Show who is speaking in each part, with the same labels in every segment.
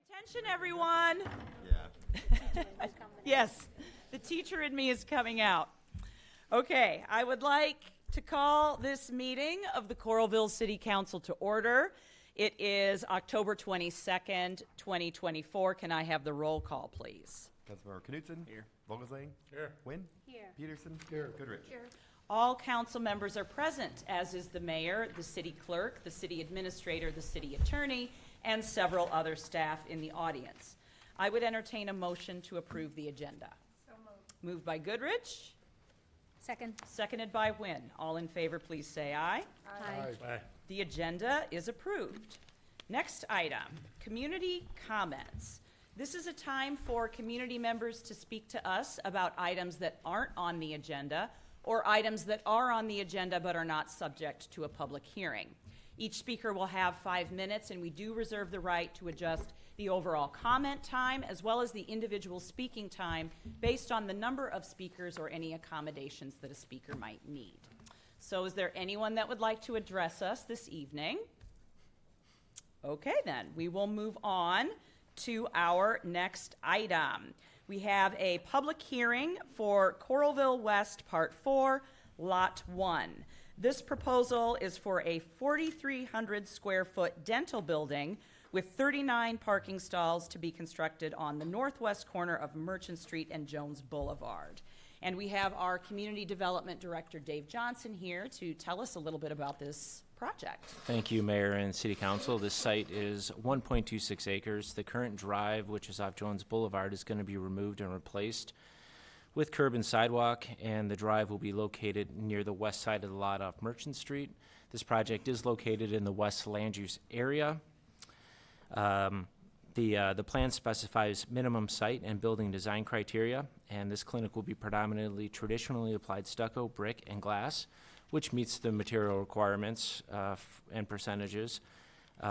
Speaker 1: Attention, everyone.
Speaker 2: Yeah.
Speaker 1: Yes, the teacher in me is coming out. Okay, I would like to call this meeting of the Coralville City Council to order. It is October 22nd, 2024. Can I have the roll call, please?
Speaker 2: Councilmember Knutson. Here. Vogelsang.
Speaker 3: Here.
Speaker 2: Wynn.
Speaker 4: Here.
Speaker 2: Peterson.
Speaker 3: Here.
Speaker 2: Goodrich.
Speaker 4: Here.
Speaker 1: All council members are present, as is the mayor, the city clerk, the city administrator, the city attorney, and several other staff in the audience. I would entertain a motion to approve the agenda.
Speaker 4: So moved.
Speaker 1: Moved by Goodrich,
Speaker 4: Second.
Speaker 1: seconded by Wynn. All in favor, please say aye.
Speaker 4: Aye.
Speaker 3: Aye.
Speaker 1: The agenda is approved. Next item, community comments. This is a time for community members to speak to us about items that aren't on the agenda or items that are on the agenda but are not subject to a public hearing. Each speaker will have 5 minutes, and we do reserve the right to adjust the overall comment time as well as the individual speaking time based on the number of speakers or any accommodations that a speaker might need. So is there anyone that would like to address us this evening? Okay, then, we will move on to our next item. We have a public hearing for Coralville West Part 4, Lot 1. This proposal is for a 4,300 square foot dental building with 39 parking stalls to be constructed on the northwest corner of Merchant Street and Jones Boulevard. And we have our Community Development Director, Dave Johnson, here to tell us a little bit about this project.
Speaker 5: Thank you, Mayor and City Council. This site is 1.26 acres. The current drive, which is off Jones Boulevard, is going to be removed and replaced with curb and sidewalk, and the drive will be located near the west side of the lot off Merchant Street. This project is located in the west land use area. The plan specifies minimum site and building design criteria, and this clinic will be predominantly traditionally applied stucco, brick, and glass, which meets the material requirements and percentages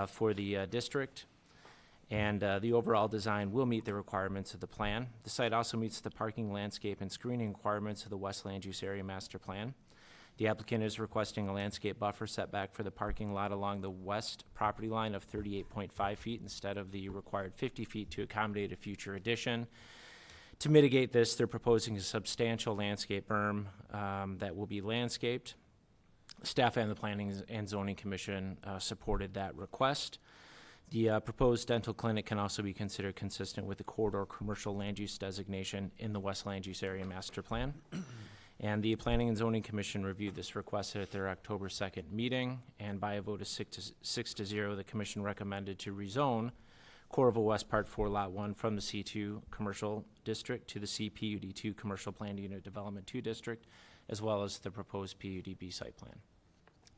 Speaker 5: for the district. And the overall design will meet the requirements of the plan. The site also meets the parking, landscape, and screening requirements of the West Land Use Area Master Plan. The applicant is requesting a landscape buffer setback for the parking lot along the west property line of 38.5 feet instead of the required 50 feet to accommodate a future addition. To mitigate this, they're proposing a substantial landscape berm that will be landscaped. Staff and the Planning and Zoning Commission supported that request. The proposed dental clinic can also be considered consistent with the corridor commercial land use designation in the West Land Use Area Master Plan. And the Planning and Zoning Commission reviewed this request at their October 2nd meeting, and by a vote of 6-0, the Commission recommended to rezone Coralville West Part 4 Lot 1 from the C2 Commercial District to the CPUD2 Commercial Planned Unit Development 2 District, as well as the proposed PUDB site plan.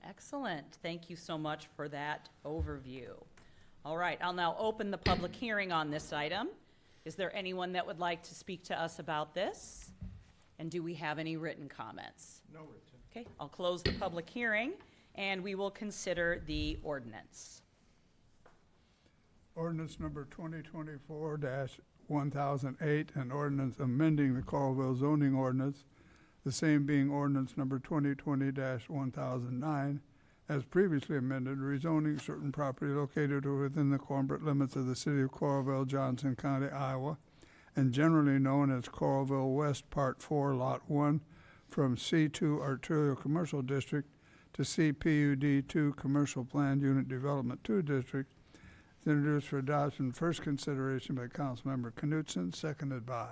Speaker 1: Excellent. Thank you so much for that overview. All right, I'll now open the public hearing on this item. Is there anyone that would like to speak to us about this? And do we have any written comments?
Speaker 3: No written.
Speaker 1: Okay, I'll close the public hearing, and we will consider the ordinance.
Speaker 6: Ordinance number 2024-1008, an ordinance amending the Coralville zoning ordinance, the same being ordinance number 2020-1009, as previously amended, rezoning certain property located within the corporate limits of the city of Coralville, Johnson County, Iowa, and generally known as Coralville West Part 4, Lot 1, from C2 Arterial Commercial District to CPUD2 Commercial Planned Unit Development 2 District. It's introduced for adoption, first consideration by Councilmember Knutson, seconded by.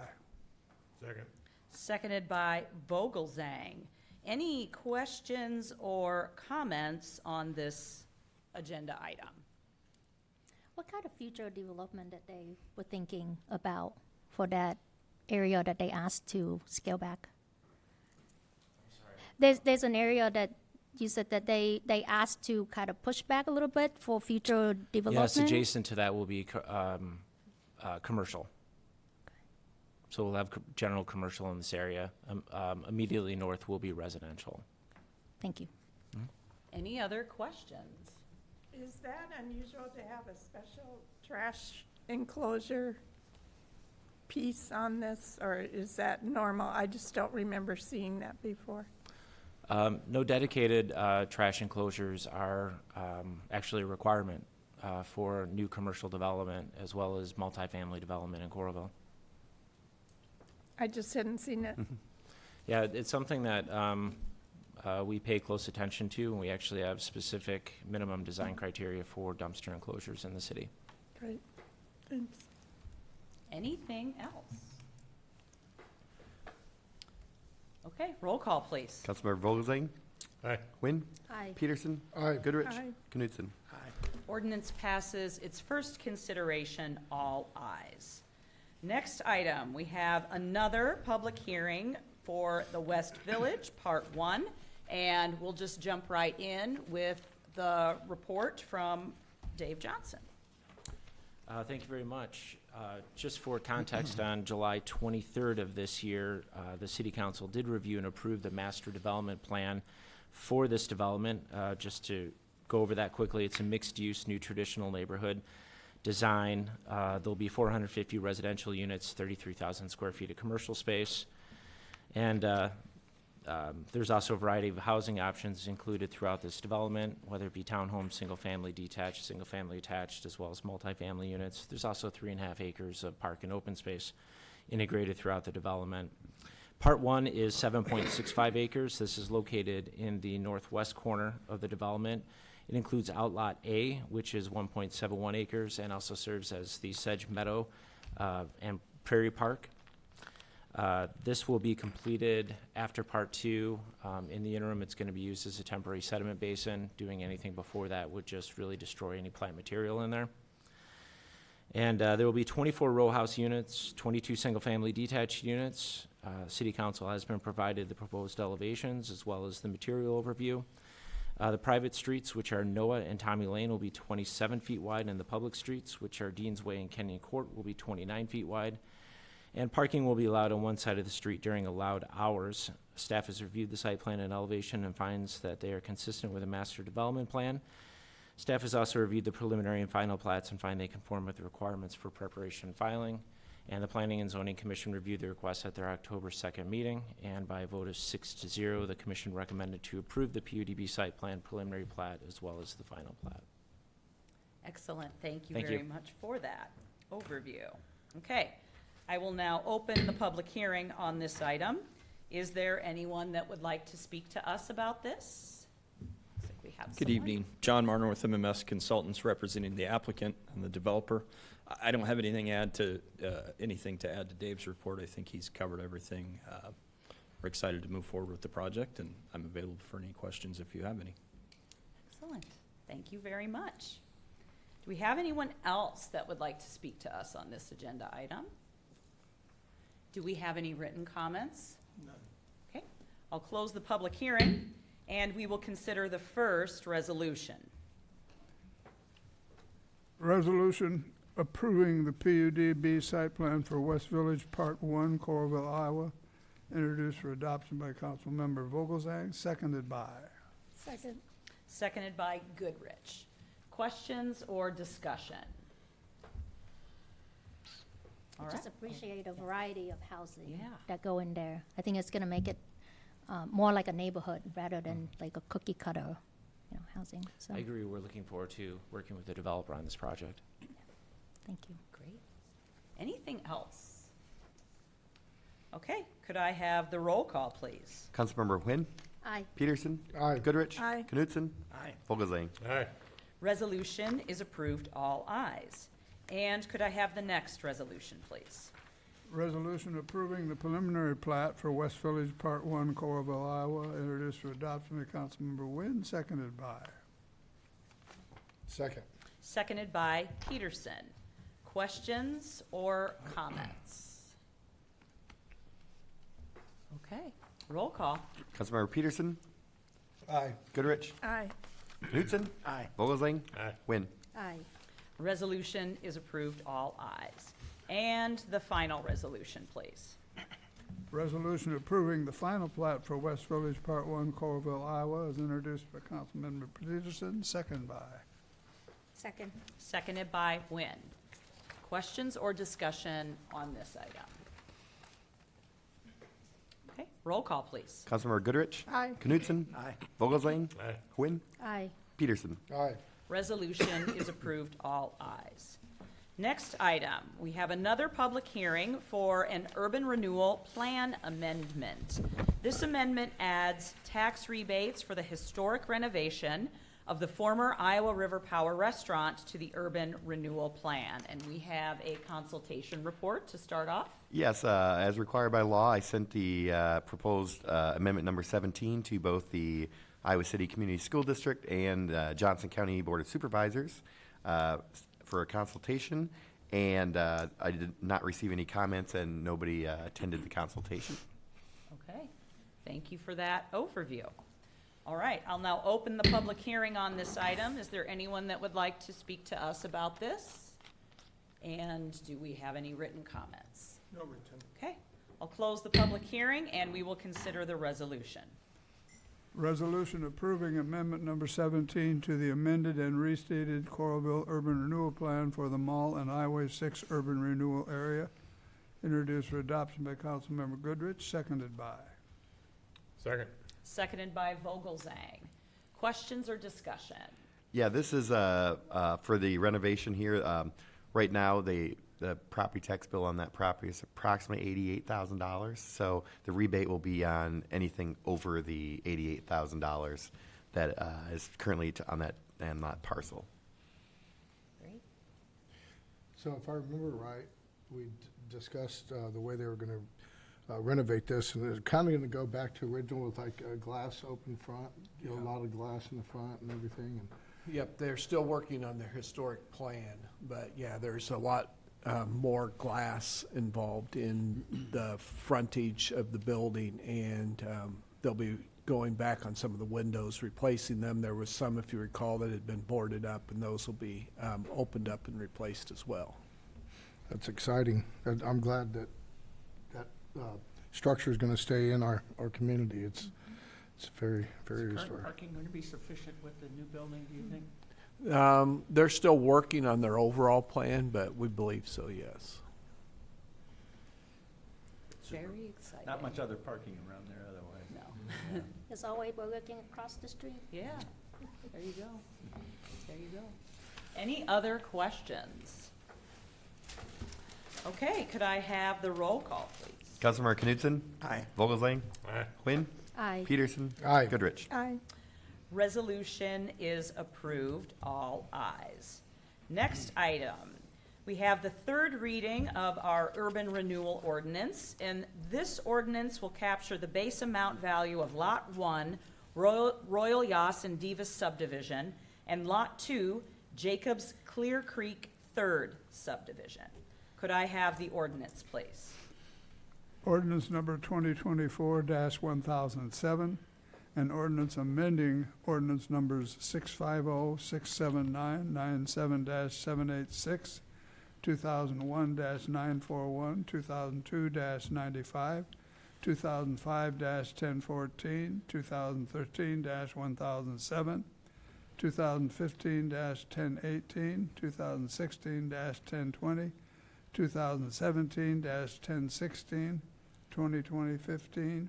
Speaker 3: Second.
Speaker 1: Seconded by Vogelsang. Any questions or comments on this agenda item?
Speaker 4: What kind of future development that they were thinking about for that area that they asked to scale back? There's an area that you said that they asked to kind of push back a little bit for future development?
Speaker 5: Yes, adjacent to that will be commercial. So we'll have general commercial in this area. Immediately north will be residential.
Speaker 4: Thank you.
Speaker 1: Any other questions?
Speaker 7: Is that unusual to have a special trash enclosure piece on this, or is that normal? I just don't remember seeing that before.
Speaker 5: No dedicated trash enclosures are actually a requirement for new commercial development as well as multifamily development in Coralville.
Speaker 7: I just hadn't seen it.
Speaker 5: Yeah, it's something that we pay close attention to, and we actually have specific minimum design criteria for dumpster enclosures in the city.
Speaker 7: Great. Thanks.
Speaker 1: Anything else? Okay, roll call, please.
Speaker 2: Councilmember Vogelsang?
Speaker 3: Aye.
Speaker 2: Quinn?
Speaker 4: Aye.
Speaker 2: Peterson?
Speaker 3: Aye.
Speaker 2: Goodrich?
Speaker 7: Aye.
Speaker 2: Knutson?
Speaker 1: Ordinance passes its first consideration, all ayes. Next item, we have another public hearing for the West Village, Part 1, and we'll just jump right in with the report from Dave Johnson.
Speaker 5: Thank you very much. Just for context, on July 23rd of this year, the City Council did review and approve the master development plan for this development. Just to go over that quickly, it's a mixed-use, new traditional neighborhood design. There'll be 450 residential units, 33,000 square feet of commercial space. And there's also a variety of housing options included throughout this development, whether it be townhomes, single-family detached, single-family attached, as well as multifamily units. There's also 3.5 acres of park and open space integrated throughout the development. Part 1 is 7.65 acres. This is located in the northwest corner of the development. It includes Outlot A, which is 1.71 acres, and also serves as the Sedge Meadow and Prairie Park. This will be completed after Part 2. In the interim, it's going to be used as a temporary sediment basin. Doing anything before that would just really destroy any plant material in there. And there will be 24 row house units, 22 single-family detached units. City Council has been provided the proposed elevations as well as the material overview. The private streets, which are Noah and Tommy Lane, will be 27 feet wide, and the public streets, which are Dean's Way and Kenyon Court, will be 29 feet wide. And parking will be allowed on one side of the street during allowed hours. Staff has reviewed the site plan and elevation and finds that they are consistent with the master development plan. Staff has also reviewed the preliminary and final plats and find they conform with the requirements for preparation and filing. And the Planning and Zoning Commission reviewed the request at their October 2nd meeting, and by a vote of 6-0, the commission recommended to approve the PUDB site plan preliminary plat as well as the final plat.
Speaker 1: Excellent, thank you
Speaker 5: Thank
Speaker 1: very
Speaker 5: you.
Speaker 1: much for that overview. Okay, I will now open the public hearing on this item. Is there anyone that would like to speak to us about this? Looks like we have
Speaker 8: Good
Speaker 1: someone.
Speaker 8: evening. John Marner with MMS Consultants representing the applicant and the developer. I don't have anything to add to Dave's report. I think he's covered everything. We're excited to move forward with the project, and I'm available for any questions if you have any.
Speaker 1: Excellent, thank you very much. Do we have anyone else that would like to speak to us on this agenda item? Do we have any written comments? None. Okay, I'll close the public hearing, and we will consider the first resolution.
Speaker 6: Resolution approving the PUDB site plan for West Village, Part 1, Coralville, Iowa, introduced for adoption by Councilmember Vogelsang, seconded by.
Speaker 7: Second.
Speaker 1: Seconded by Goodrich. Questions or discussion? All
Speaker 4: I just
Speaker 1: right.
Speaker 4: appreciate a variety of housing
Speaker 1: Yeah.
Speaker 4: that go in there. I think it's gonna make it more like a neighborhood rather than like a cookie cutter, housing. So,
Speaker 5: I agree. We're looking forward to working with the developer on this project.
Speaker 4: thank you.
Speaker 1: Great. Anything else? Okay, could I have the roll call, please?
Speaker 2: Councilmember Quinn?
Speaker 4: Aye.
Speaker 2: Peterson?
Speaker 3: Aye.
Speaker 2: Goodrich?
Speaker 7: Aye.
Speaker 2: Knutson?
Speaker 3: Aye.
Speaker 2: Vogelsang?
Speaker 3: Aye.
Speaker 1: Resolution is approved, all ayes. And could I have the next resolution, please?
Speaker 6: Resolution approving the preliminary plat for West Village, Part 1, Coralville, Iowa, introduced for adoption by Councilmember Wynn, seconded by.
Speaker 3: Second.
Speaker 1: Seconded by Peterson. Questions or comments? Okay, roll call.
Speaker 2: Councilmember Peterson?
Speaker 3: Aye.
Speaker 2: Goodrich?
Speaker 7: Aye.
Speaker 2: Knutson?
Speaker 3: Aye.
Speaker 2: Vogelsang?
Speaker 3: Aye.
Speaker 2: Wynn?
Speaker 4: Aye.
Speaker 1: Resolution is approved, all ayes. And the final resolution, please.
Speaker 6: Resolution approving the final plat for West Village, Part 1, Coralville, Iowa, is introduced by Councilmember Peterson, seconded by.
Speaker 4: Second.
Speaker 1: Seconded by Wynn. Questions or discussion on this item? Okay, roll call, please.
Speaker 2: Councilmember Goodrich?
Speaker 7: Aye.
Speaker 2: Knutson?
Speaker 3: Aye.
Speaker 2: Vogelsang?
Speaker 3: Aye.
Speaker 2: Quinn?
Speaker 4: Aye.
Speaker 2: Peterson?
Speaker 3: Aye.
Speaker 1: Resolution is approved, all ayes. Next item, we have another public hearing for an urban renewal plan amendment. This amendment adds tax rebates for the historic renovation of the former Iowa River Power Restaurant to the urban renewal plan. And we have a consultation report to start off.
Speaker 2: Yes, as required by law, I sent the proposed amendment number 17 to both the Iowa City Community School District and Johnson County Board of Supervisors for a consultation, and I did not receive any comments, and nobody attended the consultation.
Speaker 1: Okay, thank you for that overview. All right, I'll now open the public hearing on this item. Is there anyone that would like to speak to us about this? And do we have any written comments?
Speaker 6: No written.
Speaker 1: Okay, I'll close the public hearing and we will consider the resolution.
Speaker 6: Resolution approving amendment number 17 to the amended and restated Coralville Urban Renewal Plan for the Mall and Highway 6 Urban Renewal Area, introduced for adoption by Councilmember Goodrich, seconded by.
Speaker 3: Second.
Speaker 1: Seconded by Vogelzang. Questions or discussion?
Speaker 2: Yeah, this is for the renovation here. Right now, the property tax bill on that property is approximately $88,000. So the rebate will be on anything over the $88,000 that is currently on that parcel.
Speaker 1: Great.
Speaker 3: So if I remember right, we discussed the way they were going to renovate this, and it's kind of going to go back to original with like a glass open front, a lot of glass in the front and everything. And
Speaker 9: Yep, they're still working on their historic plan, but yeah, there's a lot more glass involved in the frontage of the building, and they'll be going back on some of the windows, replacing them. There was some, if you recall, that had been boarded up, and those will be opened up and replaced as well.
Speaker 3: that's exciting. I'm glad that structure is going to stay in our community. It's very, very
Speaker 10: Is current
Speaker 3: historic.
Speaker 10: parking going to be sufficient with the new building, do you think?
Speaker 9: They're still working on their overall plan, but we believe so, yes.
Speaker 1: Very exciting.
Speaker 10: Not much other parking around there otherwise.
Speaker 1: No.
Speaker 4: There's always Burger King across the street.
Speaker 1: Yeah, there you go. There you go. Any other questions? Okay, could I have the roll call, please?
Speaker 2: Councilmember Knutson?
Speaker 10: Aye.
Speaker 2: Vogelsang?
Speaker 3: Aye.
Speaker 2: Quinn?
Speaker 4: Aye.
Speaker 2: Peterson?
Speaker 3: Aye.
Speaker 2: Goodrich?
Speaker 7: Aye.
Speaker 1: Resolution is approved, all ayes. Next item, we have the third reading of our urban renewal ordinance, and this ordinance will capture the base amount value of Lot 1, Royal Yas and Divas subdivision, and Lot 2, Jacobs Clear Creek third subdivision. Could I have the ordinance, please?
Speaker 6: Ordinance number 2024-1007, and ordinance amending ordinance numbers 650, 679, 97-786, 2001-941, 2002-95, 2005-1014, 2013-1007, 2015-1018, 2016-1020, 2017-1016, 2020-15,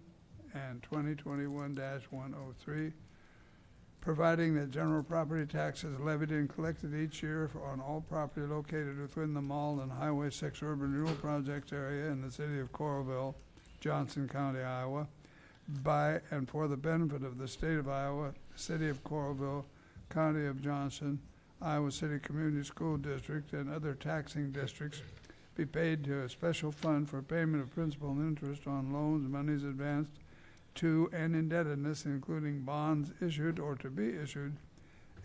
Speaker 6: and 2021-103, providing that general property tax is levied and collected each year on all property located within the Mall and Highway 6 Urban Renewal Project area in the city of Coralville, Johnson County, Iowa, by and for the benefit of the state of Iowa, city of Coralville, county of Johnson, Iowa City Community School District, and other taxing districts, be paid to a special fund for payment of principal and interest on loans, monies advanced to, and indebtedness, including bonds issued or to be issued,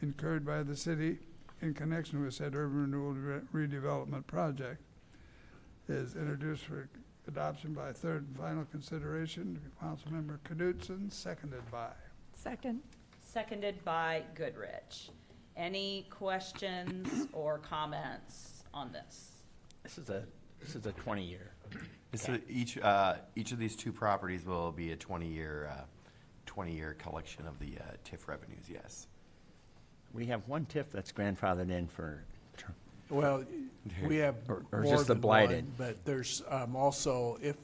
Speaker 6: incurred by the city in connection with said urban renewal redevelopment project, is introduced for adoption by third and final consideration. Councilmember Knutson, seconded by.
Speaker 7: Second.
Speaker 1: Seconded by Goodrich. Any questions or comments on this?
Speaker 10: This is a 20-year.
Speaker 2: Each of these two properties will be a 20-year collection of the TIF revenues, yes.
Speaker 10: We have one TIF that's grandfathered in for,
Speaker 9: Well, we have
Speaker 10: Or
Speaker 9: more
Speaker 10: just the
Speaker 9: than
Speaker 10: blighted.
Speaker 9: one, but there's also, if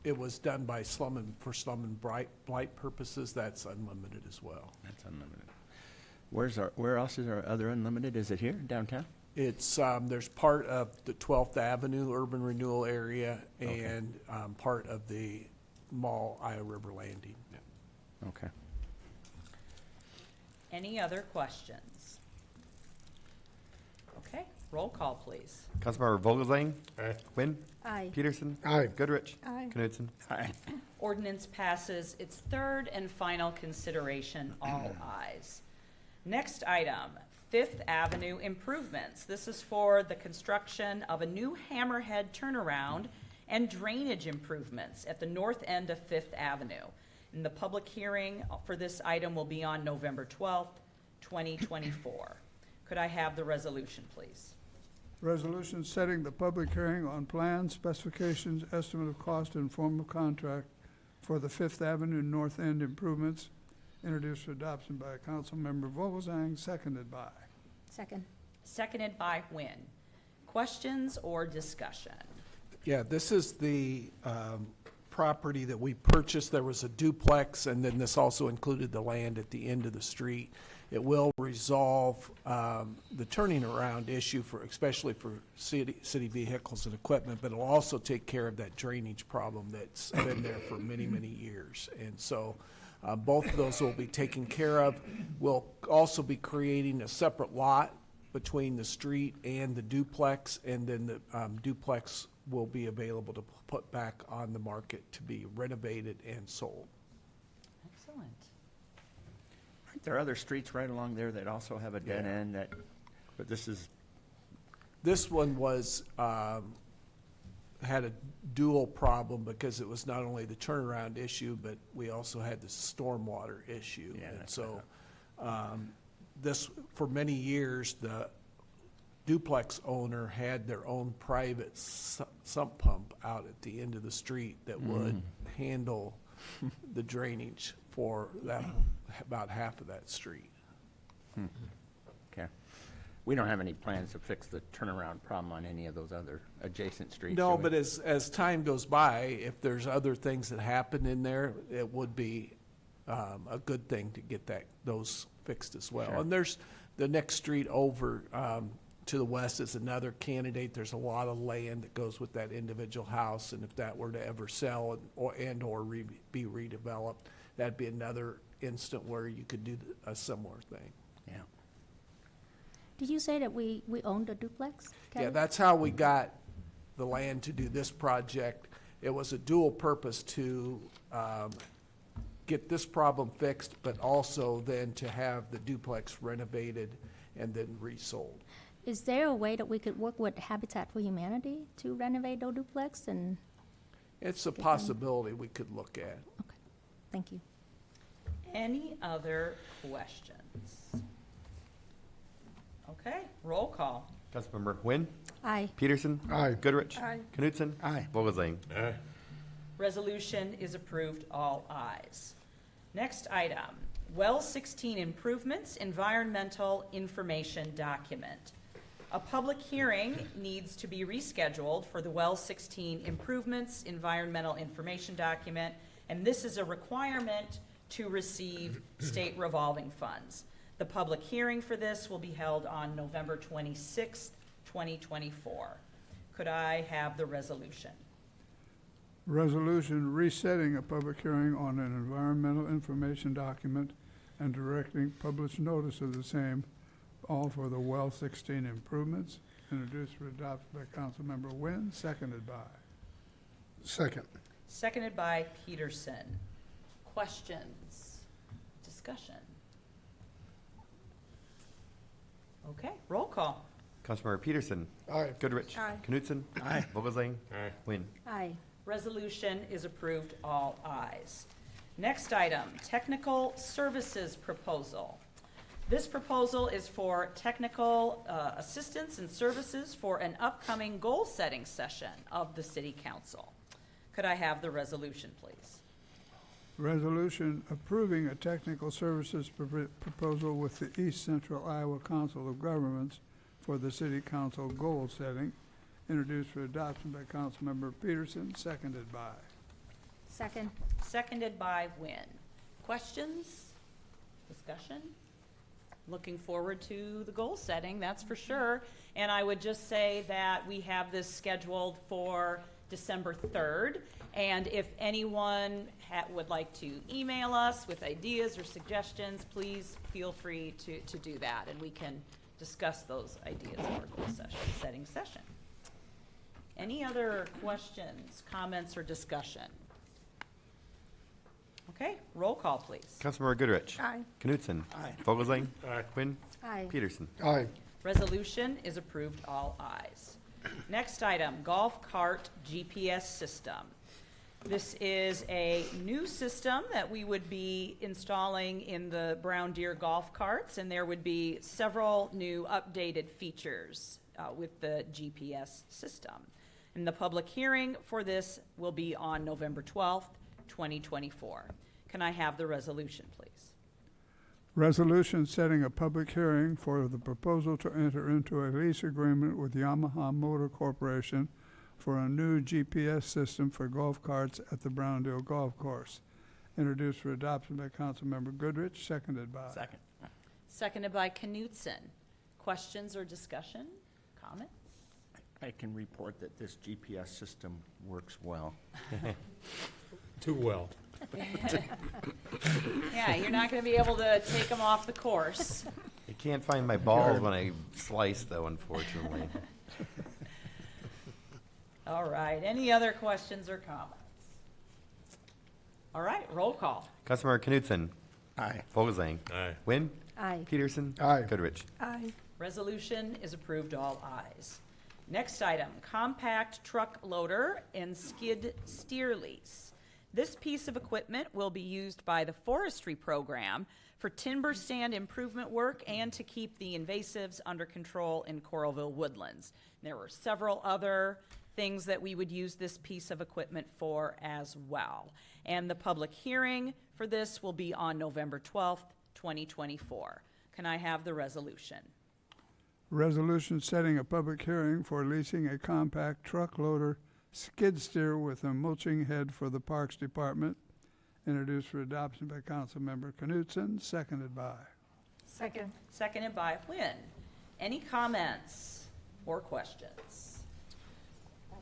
Speaker 9: it was done by for slum and blight purposes, that's unlimited as well.
Speaker 10: that's unlimited. Where else is our other unlimited? Is it here, downtown?
Speaker 9: It's, there's part of the 12th Avenue Urban Renewal area and part of the Mall Iowa River Landing.
Speaker 10: Okay.
Speaker 1: Any other questions? Okay, roll call, please.
Speaker 2: Councilmember Vogelsang?
Speaker 3: Aye.
Speaker 2: Quinn?
Speaker 4: Aye.
Speaker 2: Peterson?
Speaker 3: Aye.
Speaker 2: Goodrich?
Speaker 7: Aye.
Speaker 2: Knudsen?
Speaker 10: Aye.
Speaker 1: Ordinance passes its third and final consideration, all ayes. Next item, Fifth Avenue improvements. This is for the construction of a new hammerhead turnaround and drainage improvements at the north end of Fifth Avenue. And the public hearing for this item will be on November 12th, 2024. Could I have the resolution, please?
Speaker 6: Resolution setting the public hearing on plans, specifications, estimate of cost, and form of contract for the Fifth Avenue North End improvements, introduced for adoption by Councilmember Vogelsang, seconded by.
Speaker 4: Second.
Speaker 1: Seconded by Wynn. Questions or discussion?
Speaker 9: Yeah, this is the property that we purchased. There was a duplex, and then this also included the land at the end of the street. It will resolve the turning around issue for, especially for city vehicles and equipment, but it'll also take care of that drainage problem that's been there for many, many years. And so both of those will be taken care of. We'll also be creating a separate lot between the street and the duplex, and then the duplex will be available to put back on the market to be renovated and sold.
Speaker 1: Excellent.
Speaker 10: Aren't there other streets right along there that also have a dead
Speaker 9: Yeah.
Speaker 10: end but this is,
Speaker 9: This one was, had a dual problem because it was not only the turnaround issue, but we also had the stormwater issue.
Speaker 10: Yeah,
Speaker 9: And
Speaker 10: that's
Speaker 9: so, this, for many years, the duplex owner had their own private sump pump out at the end of the street that would handle the drainage for that, about half of that street.
Speaker 10: okay. We don't have any plans to fix the turnaround problem on any of those other adjacent streets,
Speaker 9: No,
Speaker 10: do we?
Speaker 9: but as time goes by, if there's other things that happen in there, it would be a good thing to get those fixed as well.
Speaker 10: Sure.
Speaker 9: And there's the next street over to the west is another candidate. There's a lot of land that goes with that individual house, and if that were to ever sell or be redeveloped, that'd be another instant where you could do a similar thing.
Speaker 10: Yeah.
Speaker 4: Did you say that we own the duplex?
Speaker 9: Yeah,
Speaker 4: Kevin?
Speaker 9: that's how we got the land to do this project. It was a dual purpose to get this problem fixed, but also then to have the duplex renovated and then resold.
Speaker 4: Is there a way that we could work with Habitat for Humanity to renovate the duplex? And,
Speaker 9: It's a possibility we could look at.
Speaker 4: okay, thank you.
Speaker 1: Any other questions? Okay, roll call.
Speaker 2: Councilmember Wynn?
Speaker 4: Aye.
Speaker 2: Peterson?
Speaker 3: Aye.
Speaker 2: Goodrich?
Speaker 7: Aye.
Speaker 2: Knudsen?
Speaker 10: Aye.
Speaker 2: Vogelsang?
Speaker 1: Resolution is approved, all ayes. Next item, Well 16 improvements, environmental information document. A public hearing needs to be rescheduled for the Well 16 improvements, environmental information document, and this is a requirement to receive state revolving funds. The public hearing for this will be held on November 26th, 2024. Could I have the resolution?
Speaker 6: Resolution resetting a public hearing on an environmental information document and directing published notice of the same, all for the Well 16 improvements, introduced for adoption by Councilmember Wynn, seconded by.
Speaker 3: Second.
Speaker 1: Seconded by Peterson. Questions? Discussion? Okay, roll call.
Speaker 2: Councilmember Peterson?
Speaker 3: Aye.
Speaker 2: Goodrich?
Speaker 7: Aye.
Speaker 2: Knudsen?
Speaker 10: Aye.
Speaker 2: Vogelsang? Wynn?
Speaker 4: Aye.
Speaker 1: Resolution is approved, all ayes. Next item, technical services proposal. This proposal is for technical assistance and services for an upcoming goal-setting session of the City Council. Could I have the resolution, please?
Speaker 6: Resolution approving a technical services proposal with the East Central Iowa Council of Governments for the City Council goal setting, introduced for adoption by Councilmember Peterson, seconded by.
Speaker 4: Second.
Speaker 1: Seconded by Wynn. Questions? Discussion? looking forward to the goal setting, that's for sure. And I would just say that we have this scheduled for December 3rd. And if anyone would like to email us with ideas or suggestions, please feel free to do that, and we can discuss those ideas in our goal setting session. Any other questions, comments, or discussion? Okay, roll call, please.
Speaker 2: Councilmember Goodrich.
Speaker 7: Aye.
Speaker 2: Knutson. Aye. Vogelsang. Aye. Quinn.
Speaker 4: Aye.
Speaker 2: Peterson.
Speaker 3: Aye.
Speaker 1: Resolution is approved, all ayes. Next item, golf cart GPS system. This is a new system that we would be installing in the Brown Deer golf carts, and there would be several new updated features with the GPS system. And the public hearing for this will be on November 12th, 2024. Can I have the resolution, please?
Speaker 6: Resolution setting a public hearing for the proposal to enter into a lease agreement with Yamaha Motor Corporation for a new GPS system for golf carts at the Browndale Golf Course. Introduced for adoption by Councilmember Goodrich, seconded by.
Speaker 10: Second.
Speaker 1: Seconded by Knutson. Questions or discussion? Comments?
Speaker 10: I can report that this GPS system works well.
Speaker 11: Too well.
Speaker 1: Yeah, you're not going to be able to take them off the course.
Speaker 2: I can't find my balls when I slice, though, unfortunately.
Speaker 1: All right, any other questions or comments? All right, roll call.
Speaker 2: Councilmember Knutson.
Speaker 10: Aye.
Speaker 2: Vogelsang.
Speaker 11: Aye.
Speaker 2: Quinn.
Speaker 4: Aye.
Speaker 2: Peterson.
Speaker 3: Aye.
Speaker 2: Goodrich.
Speaker 7: Aye.
Speaker 1: Resolution is approved, all ayes. Next item, compact truck loader and skid steer lease. This piece of equipment will be used by the forestry program for timber stand improvement work and to keep the invasives under control in Coralville woodlands. There were several other things that we would use this piece of equipment for as well. And the public hearing for this will be on November 12th, 2024. Can I have the resolution?
Speaker 6: Resolution setting a public hearing for leasing a compact truck loader skid steer with a mulching head for the Parks Department. Introduced for adoption by Councilmember Knutson, seconded by.
Speaker 7: Second.
Speaker 1: Seconded by Quinn. Any comments or questions?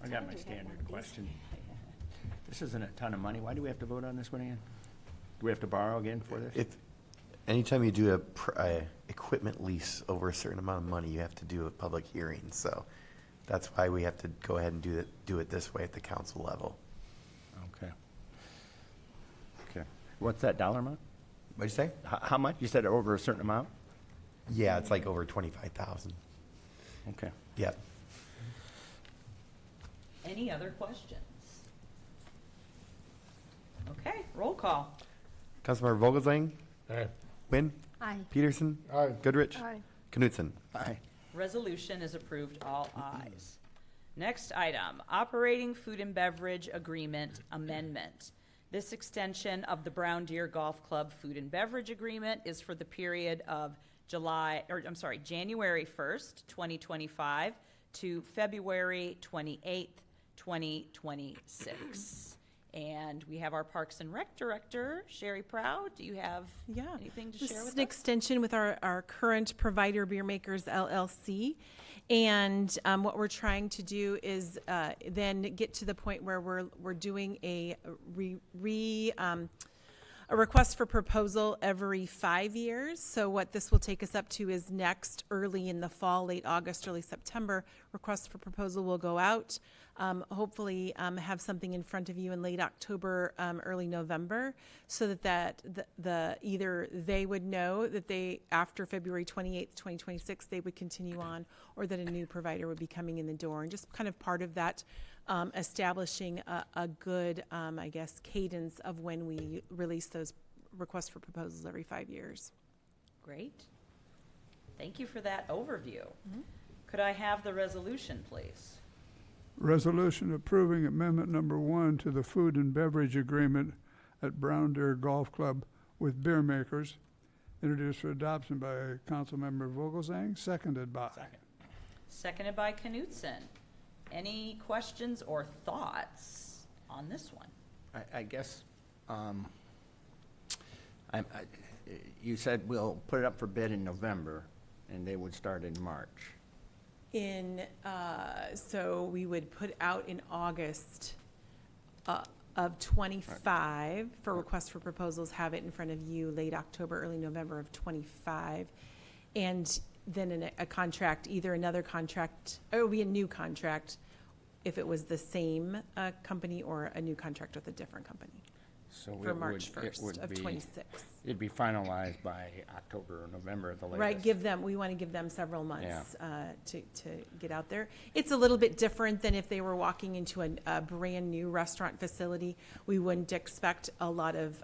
Speaker 10: I got my standard question. This isn't a ton of money. Why do we have to vote on this one again? Do we have to borrow again for this?
Speaker 2: Anytime you do a equipment lease over a certain amount of money, you have to do a public hearing. So that's why we have to go ahead and do it this way at the council level.
Speaker 10: Okay. Okay. What's that dollar amount?
Speaker 2: What'd you say?
Speaker 10: How much? You said over a certain amount?
Speaker 2: Yeah, it's like over 25,000.
Speaker 10: Okay.
Speaker 2: Yep.
Speaker 1: Any other questions? Okay, roll call.
Speaker 2: Councilmember Vogelsang.
Speaker 11: Aye.
Speaker 2: Quinn.
Speaker 4: Aye.
Speaker 2: Peterson.
Speaker 3: Aye.
Speaker 2: Goodrich.
Speaker 7: Aye.
Speaker 2: Knutson.
Speaker 10: Aye.
Speaker 1: Resolution is approved, all ayes. Next item, operating food and beverage agreement amendment. This extension of the Brown Deer Golf Club food and beverage agreement is for the period of January 1st, 2025 to February 28th, 2026. And we have our Parks and Rec Director, Sherry Proud. Do you have anything to
Speaker 12: This
Speaker 1: share
Speaker 12: is
Speaker 1: with
Speaker 12: an
Speaker 1: us?
Speaker 12: extension with our current provider, Beer Makers LLC. And what we're trying to do is then get to the point where we're doing a request for proposal every 5 years. So what this will take us up to is next early in the fall, late August, early September, request for proposal will go out. Hopefully have something in front of you in late October, early November, so that either they would know that they, after February 28th, 2026, they would continue on, or that a new provider would be coming in the door. And just kind of part of that, establishing a good, I guess, cadence of when we release those requests for proposals every 5 years.
Speaker 1: Great. Thank you for that overview. Could I have the resolution, please?
Speaker 6: Resolution approving amendment number 1 to the food and beverage agreement at Brown Deer Golf Club with Beer Makers. Introduced for adoption by Councilmember Vogelsang, seconded by.
Speaker 1: Seconded by Knutson. Any questions or thoughts on this one?
Speaker 10: I guess you said we'll put it up for bid in November, and they would start in March.
Speaker 12: So we would put out in August of '25 for request for proposals, have it in front of you late October, early November of '25. And then in a contract, either another contract, or it would be a new contract if it was the same company, or a new contract with a different company
Speaker 10: So
Speaker 12: for
Speaker 10: it
Speaker 12: March
Speaker 10: would- it
Speaker 12: 1st
Speaker 10: would
Speaker 12: of
Speaker 10: be-
Speaker 12: '26.
Speaker 10: It'd be finalized by October or November at the latest.
Speaker 12: Right, we want to give them several months to get out there. It's a little bit different than if they were walking into a brand-new restaurant facility. We wouldn't expect a lot of,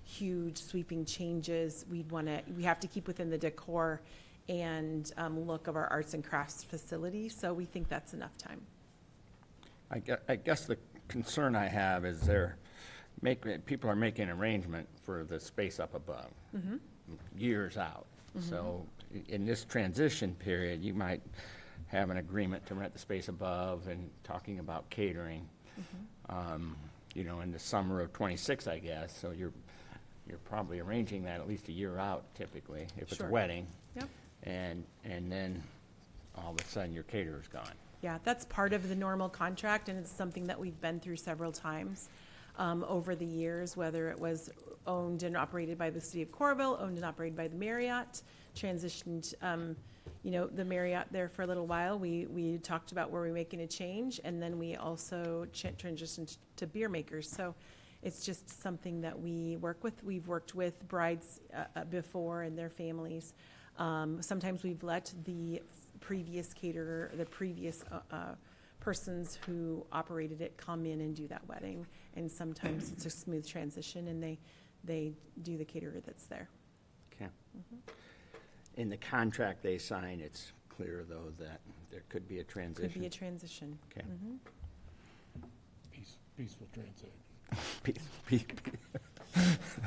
Speaker 12: huge sweeping changes. We have to keep within the decor and look of our arts and crafts facility, so we think that's enough time.
Speaker 10: I guess the concern I have is people are making arrangement for the space up above, years out. So in this transition period, you might have an agreement to rent the space above and talking about catering, in the summer of '26, I guess. So you're probably arranging that at least a year out typically, if it's a
Speaker 12: Sure.
Speaker 10: wedding.
Speaker 12: Yep.
Speaker 10: And then all of a sudden your caterer's gone.
Speaker 12: Yeah, that's part of the normal contract, and it's something that we've been through several times over the years, whether it was owned and operated by the city of Coralville, owned and operated by the Marriott, transitioned, the Marriott there for a little while. We talked about where we're making a change, and then we also transitioned to beer makers. So it's just something that we work with. We've worked with brides before and their families. Sometimes we've let the previous caterer, the previous persons who operated it come in and do that wedding. And sometimes it's a smooth transition, and they do the caterer that's there.
Speaker 10: Okay. In the contract they sign, it's clear, though, that there could be a transition.
Speaker 12: Could be a transition.
Speaker 10: Okay.
Speaker 11: Peaceful transit.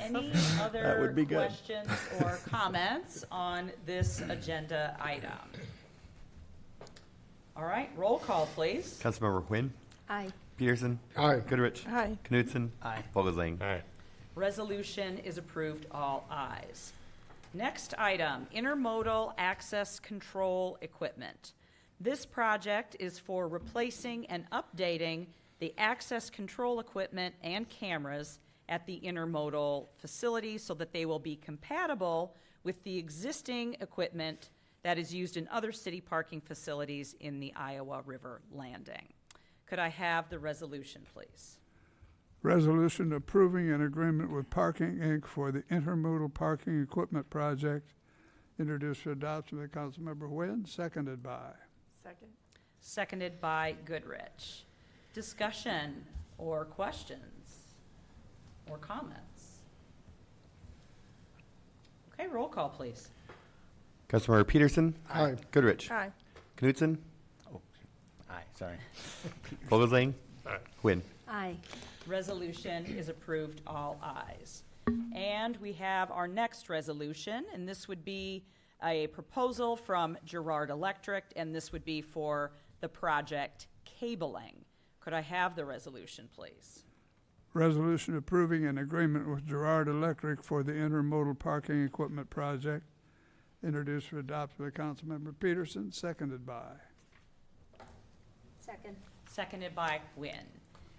Speaker 1: Any
Speaker 10: That
Speaker 1: other
Speaker 10: would be good.
Speaker 1: questions or comments on this agenda item? All right, roll call, please.
Speaker 2: Councilmember Quinn,
Speaker 4: Aye.
Speaker 2: Peterson,
Speaker 3: Aye.
Speaker 2: Goodrich,
Speaker 7: Aye.
Speaker 2: Knutson,
Speaker 10: Aye.
Speaker 2: Vogelsang.
Speaker 11: Aye.
Speaker 1: Resolution is approved, all ayes. Next item, intermodal access control equipment. This project is for replacing and updating the access control equipment and cameras at the intermodal facility so that they will be compatible with the existing equipment that is used in other city parking facilities in the Iowa River Landing. Could I have the resolution, please?
Speaker 6: Resolution approving an agreement with Parking, Inc. for the Intermodal Parking Equipment Project, introduced for adoption by Councilmember Nguyen, seconded by.
Speaker 7: Second.
Speaker 1: Seconded by Goodrich. Discussion or questions or comments? Okay, roll call, please.
Speaker 2: Councilmember Peterson,
Speaker 3: Aye.
Speaker 2: Goodrich,
Speaker 7: Aye.
Speaker 2: Knutson,
Speaker 10: Aye, sorry.
Speaker 2: Vogelsang,
Speaker 11: Aye.
Speaker 2: Quinn.
Speaker 4: Aye.
Speaker 1: Resolution is approved, all ayes. And we have our next resolution, and this would be a proposal from Girard Electric, and this would be for the project cabling. Could I have the resolution, please?
Speaker 6: Resolution approving an agreement with Girard Electric for the Intermodal Parking Equipment Project, introduced for adoption by Councilmember Peterson, seconded by.
Speaker 4: Second.
Speaker 1: Seconded by Quinn.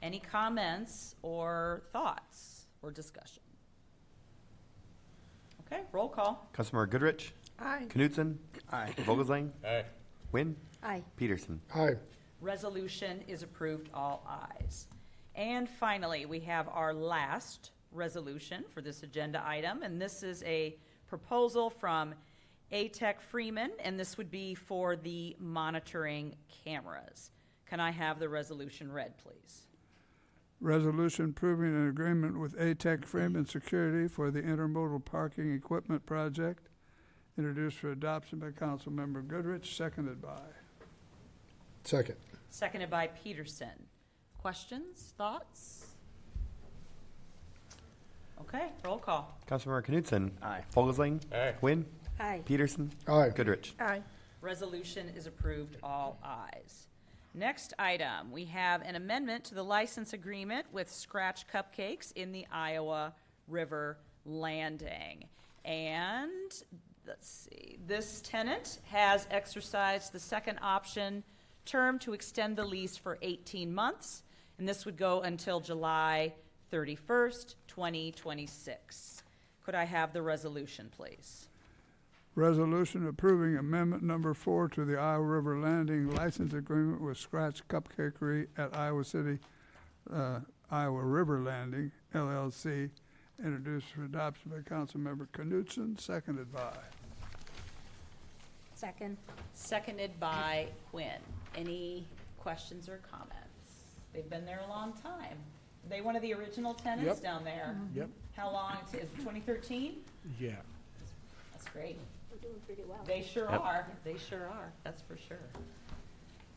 Speaker 1: Any comments or thoughts or discussion? Okay, roll call.
Speaker 2: Councilmember Goodrich,
Speaker 7: Aye.
Speaker 2: Knutson,
Speaker 10: Aye.
Speaker 2: Vogelsang,
Speaker 11: Aye.
Speaker 2: Quinn,
Speaker 4: Aye.
Speaker 2: Peterson.
Speaker 3: Aye.
Speaker 1: Resolution is approved, all ayes. And finally, we have our last resolution for this agenda item, and this is a proposal from A-Tech Freeman, and this would be for the monitoring cameras. Can I have the resolution read, please?
Speaker 6: Resolution approving an agreement with A-Tech Freeman Security for the Intermodal Parking Equipment Project, introduced for adoption by Councilmember Goodrich, seconded by.
Speaker 3: Second.
Speaker 1: Seconded by Peterson. Questions, thoughts? Okay, roll call.
Speaker 2: Councilmember Knutson,
Speaker 10: Aye.
Speaker 2: Vogelsang,
Speaker 11: Aye.
Speaker 2: Quinn,
Speaker 4: Aye.
Speaker 2: Peterson,
Speaker 3: Aye.
Speaker 2: Goodrich.
Speaker 7: Aye.
Speaker 1: Resolution is approved, all ayes. Next item, we have an amendment to the license agreement with Scratch Cupcakes in the Iowa River Landing. And, let's see, this tenant has exercised the second option term to extend the lease for 18 months, and this would go until July 31st, 2026. Could I have the resolution, please?
Speaker 6: Resolution approving amendment number 4 to the Iowa River Landing license agreement with Scratch Cupcakery at Iowa City, Iowa River Landing LLC, introduced for adoption by Councilmember Knutson, seconded by.
Speaker 4: Second.
Speaker 1: Seconded by Quinn. Any questions or comments? They've been there a long time. Are they one of the original tenants
Speaker 9: Yep.
Speaker 1: down there?
Speaker 9: Yep.
Speaker 1: How long? Is it 2013?
Speaker 9: Yeah.
Speaker 1: That's great.
Speaker 4: We're doing pretty well.
Speaker 1: They sure
Speaker 5: Yep.
Speaker 1: are. They sure are. That's for sure.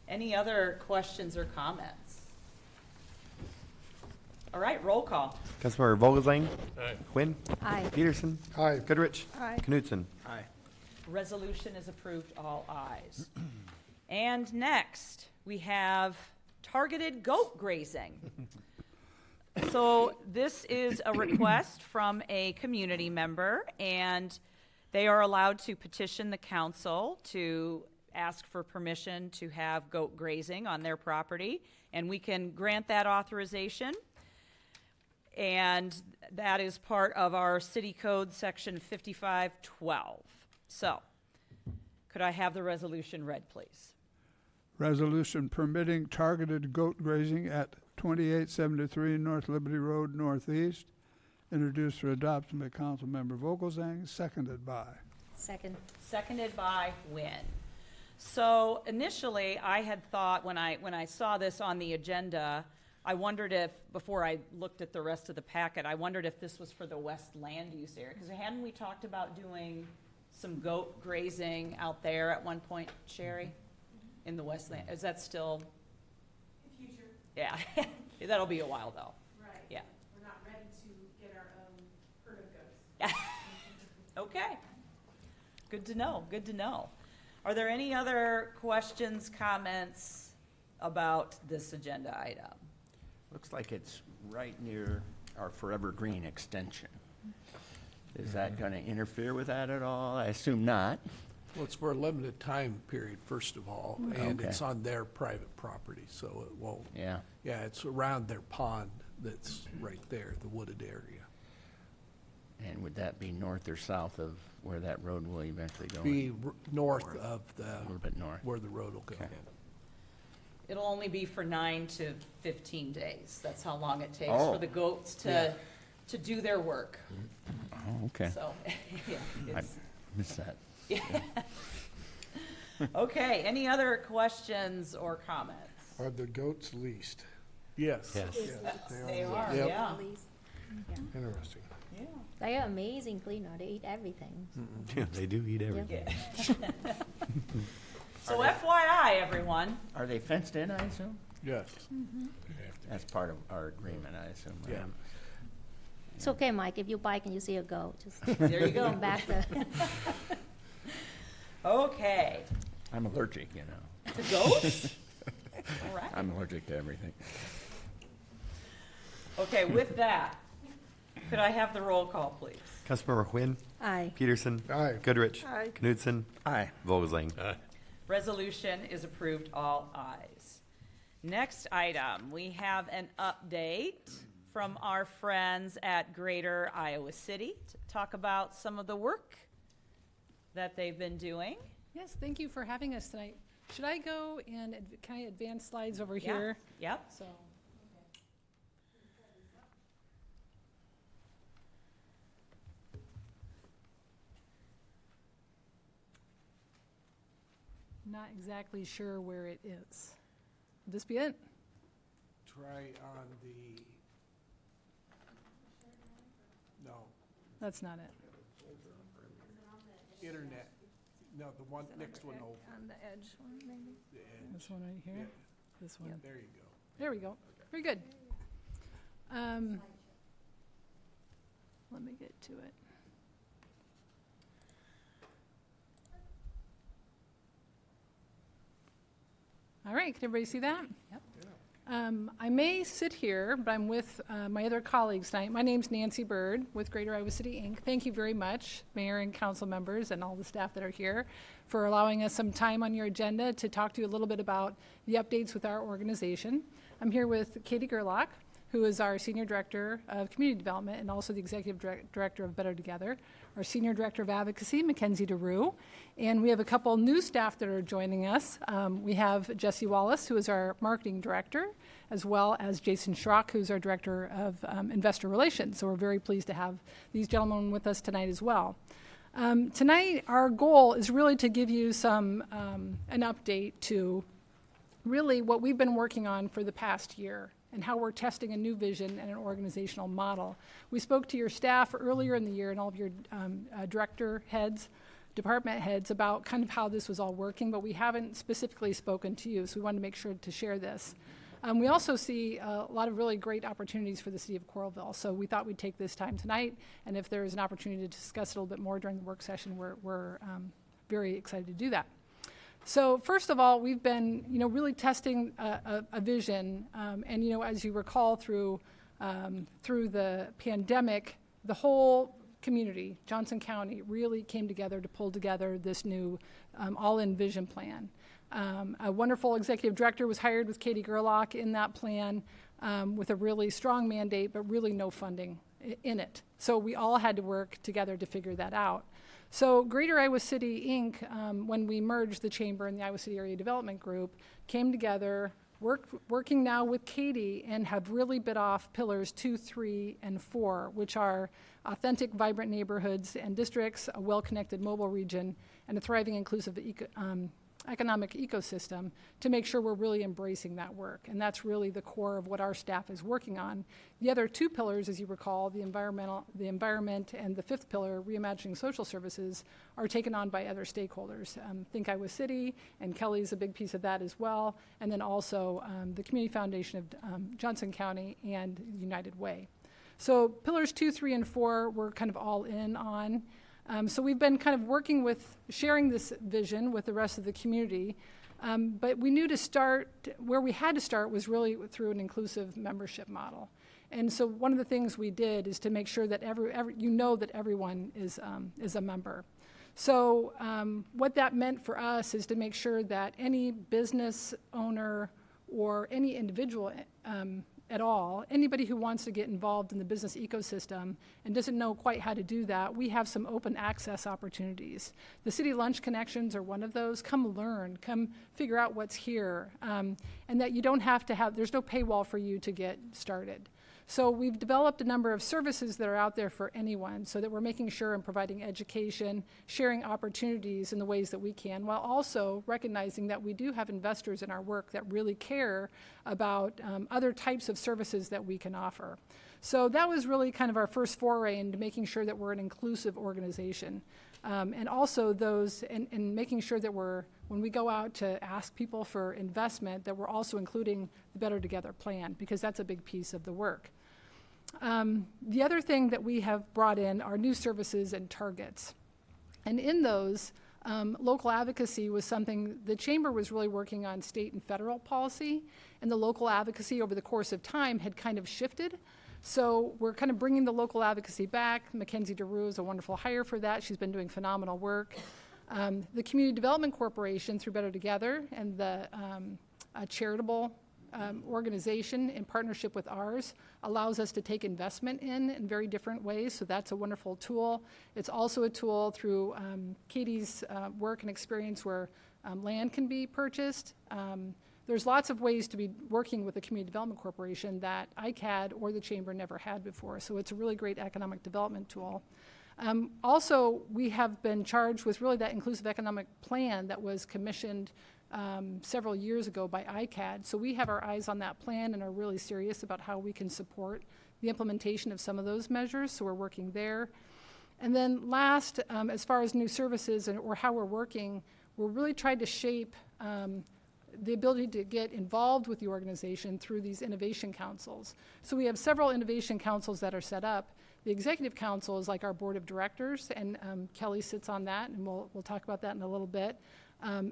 Speaker 1: Any other questions or comments? All right, roll call.
Speaker 2: Councilmember Vogelsang.
Speaker 11: Aye.
Speaker 2: Quinn.
Speaker 4: Aye.
Speaker 2: Peterson.
Speaker 3: Aye.
Speaker 2: Goodrich.
Speaker 7: Aye.
Speaker 2: Knutson.
Speaker 9: Aye.
Speaker 1: Resolution is approved, all ayes. And next, we have targeted goat grazing. So this is a request from a community member, and they are allowed to petition the council to ask for permission to have goat grazing on their property, and we can grant that authorization. And that is part of our city code, section 5512. So, could I have the resolution read, please?
Speaker 6: Resolution permitting targeted goat grazing at 2873 North Liberty Road Northeast, introduced for adoption by Councilmember Vogelsang, seconded by.
Speaker 4: Second.
Speaker 1: Seconded by Wynn. So initially, I had thought, when I saw this on the agenda, I wondered if, before I looked at the rest of the packet, I wondered if this was for the west land use area. Because hadn't we talked about doing some goat grazing out there at one point, Sherry? In the west land, is that still? Future. Yeah, that'll be a while though.
Speaker 12: Right.
Speaker 1: Yeah.
Speaker 12: We're not ready to get our own herd of goats.
Speaker 1: Okay. Good to know, good to know. Are there any other questions, comments about this agenda item?
Speaker 10: Looks like it's right near our Forever Green extension. Is that going to interfere with that at all? I assume not.
Speaker 9: Well, it's for a limited time period, first of all, and
Speaker 10: Okay.
Speaker 9: it's on their private property, so it won't.
Speaker 10: Yeah.
Speaker 9: Yeah, it's around their pond that's right there, the wooded area.
Speaker 10: And would that be north or south of where that road will eventually go?
Speaker 9: Be north of
Speaker 10: A little bit north.
Speaker 9: where the road will go.
Speaker 10: Okay.
Speaker 1: It'll only be for 9 to 15 days. That's how long it takes
Speaker 10: Oh.
Speaker 1: for the goats
Speaker 9: Yeah.
Speaker 1: to do their work.
Speaker 10: Oh, okay.
Speaker 1: So, yeah,
Speaker 10: I
Speaker 1: it's,
Speaker 10: missed that.
Speaker 1: okay, any other questions or comments?
Speaker 3: Are the goats leased?
Speaker 9: Yes.
Speaker 1: They are,
Speaker 9: Yep.
Speaker 1: yeah,
Speaker 3: Interesting.
Speaker 1: yeah.
Speaker 4: They are amazing cleaner. They eat everything.
Speaker 2: Yeah, they do eat everything.
Speaker 1: So FYI, everyone,
Speaker 10: Are they fenced in, I assume?
Speaker 9: Yes.
Speaker 10: That's part of our agreement, I assume. right?
Speaker 9: Yeah.
Speaker 4: It's okay, Mike, if you bike and you see a goat, just
Speaker 1: there you go.
Speaker 4: come back to.
Speaker 1: Okay,
Speaker 10: I'm allergic, you know.
Speaker 1: to goats? All right.
Speaker 10: I'm allergic to everything.
Speaker 1: Okay, with that, could I have the roll call, please?
Speaker 2: Councilmember Quinn.
Speaker 4: Aye.
Speaker 2: Peterson.
Speaker 3: Aye.
Speaker 2: Goodrich.
Speaker 7: Aye.
Speaker 2: Knutson.
Speaker 10: Aye.
Speaker 2: Vogelsang.
Speaker 11: Aye.
Speaker 1: Resolution is approved, all ayes. Next item, we have an update from our friends at Greater Iowa City to talk about some of the work that they've been doing.
Speaker 13: Yes, thank you for having us tonight. Should I go and, can I advance slides over
Speaker 1: Yeah.
Speaker 13: here?
Speaker 1: Yep.
Speaker 13: So, not exactly sure where it is. Would this be it?
Speaker 9: Try on the, no,
Speaker 13: That's not it.
Speaker 9: internet. No, the one, next one over.
Speaker 7: On the edge one, maybe?
Speaker 9: The edge.
Speaker 13: This one right here? This one.
Speaker 9: There you go.
Speaker 13: There we go. Very good. Let me get to it. All right, can everybody see that? Yep. I may sit here, but I'm with my other colleagues tonight. My name's Nancy Bird with Greater Iowa City, Inc. Thank you very much, Mayor and council members and all the staff that are here, for allowing us some time on your agenda to talk to you a little bit about the updates with our organization. I'm here with Katie Gerlach, who is our Senior Director of Community Development and also the Executive Director of Better Together, our Senior Director of Advocacy, Mackenzie DeRue, and we have a couple new staff that are joining us. We have Jesse Wallace, who is our Marketing Director, as well as Jason Schrock, who's our Director of Investor Relations. So we're very pleased to have these gentlemen with us tonight as well. Tonight, our goal is really to give you an update to really what we've been working on for the past year and how we're testing a new vision and an organizational model. We spoke to your staff earlier in the year and all of your director heads, department heads about kind of how this was all working, but we haven't specifically spoken to you, so we wanted to make sure to share this. We also see a lot of really great opportunities for the city of Coralville, so we thought we'd take this time tonight, and if there is an opportunity to discuss it a little bit more during the work session, we're very excited to do that. So first of all, we've been, really testing a vision, and as you recall through the pandemic, the whole community, Johnson County, really came together to pull together this new all-in vision plan. A wonderful executive director was hired with Katie Gerlach in that plan with a really strong mandate, but really no funding in it. So we all had to work together to figure that out. So Greater Iowa City, Inc., when we merged the Chamber and the Iowa City Area Development Group, came together, working now with Katie, and have really bit off pillars 2, 3, and 4, which are authentic, vibrant neighborhoods and districts, a well-connected mobile region, and a thriving, inclusive economic ecosystem, to make sure we're really embracing that work. And that's really the core of what our staff is working on. The other 2 pillars, as you recall, the environment, and the 5th pillar, reimagining social services, are taken on by other stakeholders. Think Iowa City, and Kelly's a big piece of that as well, and then also the Community Foundation of Johnson County and United Way. So pillars 2, 3, and 4, we're kind of all in on. So we've been kind of working with sharing this vision with the rest of the community, but we knew where we had to start was really through an inclusive membership model. And so one of the things we did is to make sure that that everyone is a member. So what that meant for us is to make sure that any business owner or any individual at all, anybody who wants to get involved in the business ecosystem and doesn't know quite how to do that, we have some open access opportunities. The City Lunch Connections are one of those. Come learn, come figure out what's here, and that you don't have to there's no paywall for you to get started. So we've developed a number of services that are out there for anyone, so that we're making sure and providing education, sharing opportunities in the ways that we can, while also recognizing that we do have investors in our work that really care about other types of services that we can offer. So that was really kind of our first foray into making sure that we're an inclusive organization. And also and making sure that when we go out to ask people for investment, that we're also including the Better Together plan, because that's a big piece of the work. The other thing that we have brought in are new services and targets. And in those, local advocacy was something the Chamber was really working on state and federal policy, and the local advocacy over the course of time had kind of shifted. So we're kind of bringing the local advocacy back. Mackenzie DeRue is a wonderful hire for that. She's been doing phenomenal work. The Community Development Corporation, through Better Together, and the charitable organization in partnership with ours, allows us to take investment in very different ways, so that's a wonderful tool. It's also a tool through Katie's work and experience where land can be purchased. There's lots of ways to be working with the Community Development Corporation that ICAD or the Chamber never had before, so it's a really great economic development tool. Also, we have been charged with really that inclusive economic plan that was commissioned several years ago by ICAD, so we have our eyes on that plan and are really serious about how we can support the implementation of some of those measures, so we're working there. And then last, as far as new services or how we're working, we're really trying to shape the ability to get involved with the organization through these innovation councils. So we have several innovation councils that are set up. The executive council is like our board of directors, and Kelly sits on that, and we'll talk about that in a little bit.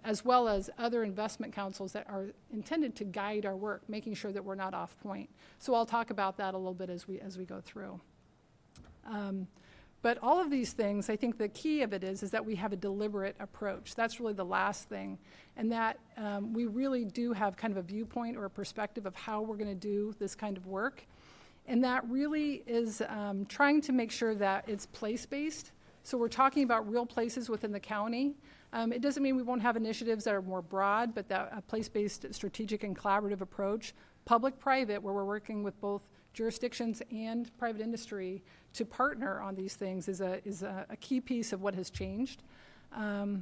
Speaker 13: as well as other investment councils that are intended to guide our work, making sure that we're not off point. So I'll talk about that a little bit as we go through. But all of these things, I think the key of it is that we have a deliberate approach. That's really the last thing. And that we really do have kind of a viewpoint or a perspective of how we're going to do this kind of work. And that really is trying to make sure that it's place-based. So we're talking about real places within the county. It doesn't mean we won't have initiatives that are more broad, but that a place-based strategic and collaborative approach, public-private, where we're working with both jurisdictions and private industry to partner on these things is a key piece of what has changed.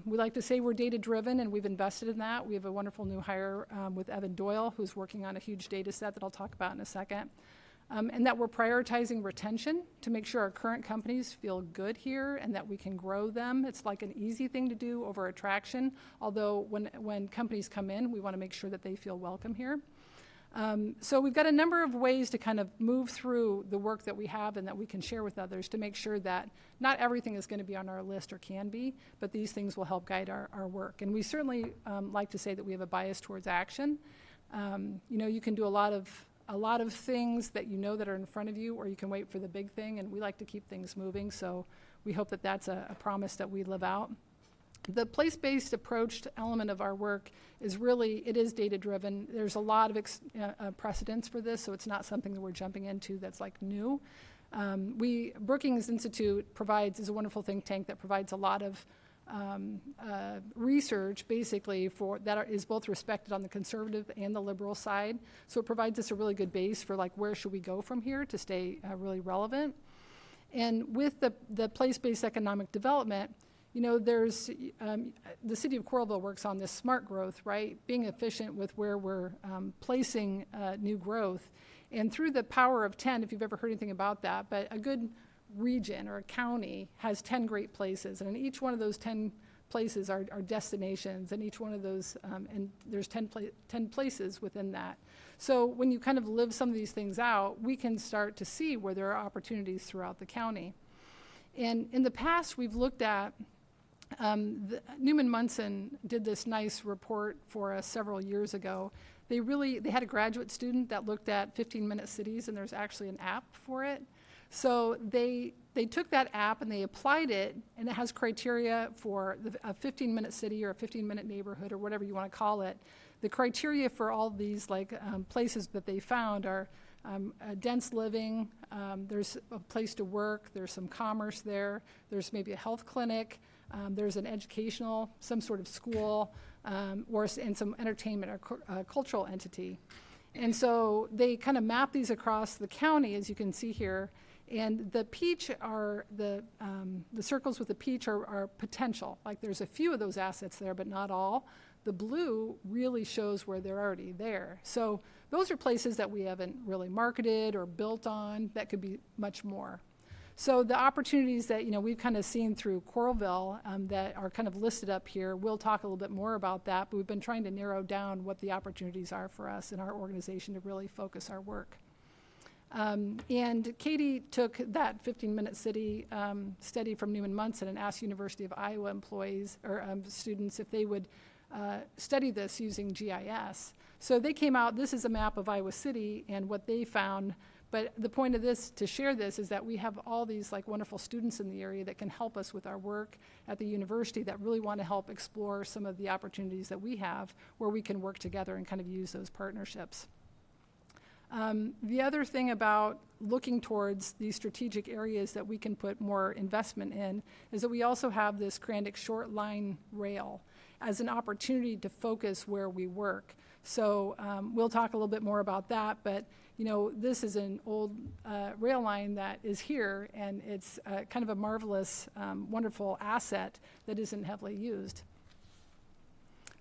Speaker 13: We like to say we're data-driven, and we've invested in that. We have a wonderful new hire with Evan Doyle, who's working on a huge data set that I'll talk about in a second. And that we're prioritizing retention to make sure our current companies feel good here and that we can grow them. It's like an easy thing to do over attraction, although when companies come in, we want to make sure that they feel welcome here. So we've got a number of ways to kind of move through the work that we have and that we can share with others to make sure that not everything is going to be on our list or can be, but these things will help guide our work. And we certainly like to say that we have a bias towards action. You can do a lot of things that you know that are in front of you, or you can wait for the big thing, and we like to keep things moving, so we hope that that's a promise that we live out. The place-based approach element of our work is really, it is data-driven. There's a lot of precedents for this, so it's not something that we're jumping into that's like new. Brookings Institute is a wonderful think tank that provides a lot of research basically is both respected on the conservative and the liberal side. So it provides us a really good base for like where should we go from here to stay really relevant. And with the place-based economic development, there's the city of Coralville works on this smart growth, right? Being efficient with where we're placing new growth. And through the power of 10, if you've ever heard anything about that, but a good region or a county has 10 great places, and in each one of those 10 places are destinations, and each one of those, and there's 10 places within that. So when you kind of live some of these things out, we can start to see where there are opportunities throughout the county. And in the past, we've looked at, Newman Munson did this nice report for us several years ago. They had a graduate student that looked at 15-minute cities, and there's actually an app for it. So they took that app and they applied it, and it has criteria for a 15-minute city or a 15-minute neighborhood or whatever you want to call it. The criteria for all these places that they found are dense living, there's a place to work, there's some commerce there, there's maybe a health clinic, there's an educational, some sort of school, and some entertainment or cultural entity. And so they kind of map these across the county, as you can see here. And the peach are the circles with the peach are potential. Like there's a few of those assets there, but not all. The blue really shows where they're already there. So those are places that we haven't really marketed or built on that could be much more. So the opportunities that we've kind of seen through Coralville that are kind of listed up here, we'll talk a little bit more about that, but we've been trying to narrow down what the opportunities are for us in our organization to really focus our work. And Katie took that 15-minute city study from Newman Munson and asked University of Iowa employees or students if they would study this using GIS. So they came out, this is a map of Iowa City and what they found, but the point of this, to share this, is that we have all these wonderful students in the area that can help us with our work at the university that really want to help explore some of the opportunities that we have where we can work together and kind of use those partnerships. The other thing about looking towards these strategic areas that we can put more investment in is that we also have this Crandic short line rail as an opportunity to focus where we work. So we'll talk a little bit more about that, but this is an old rail line that is here, and it's kind of a marvelous, wonderful asset that isn't heavily used.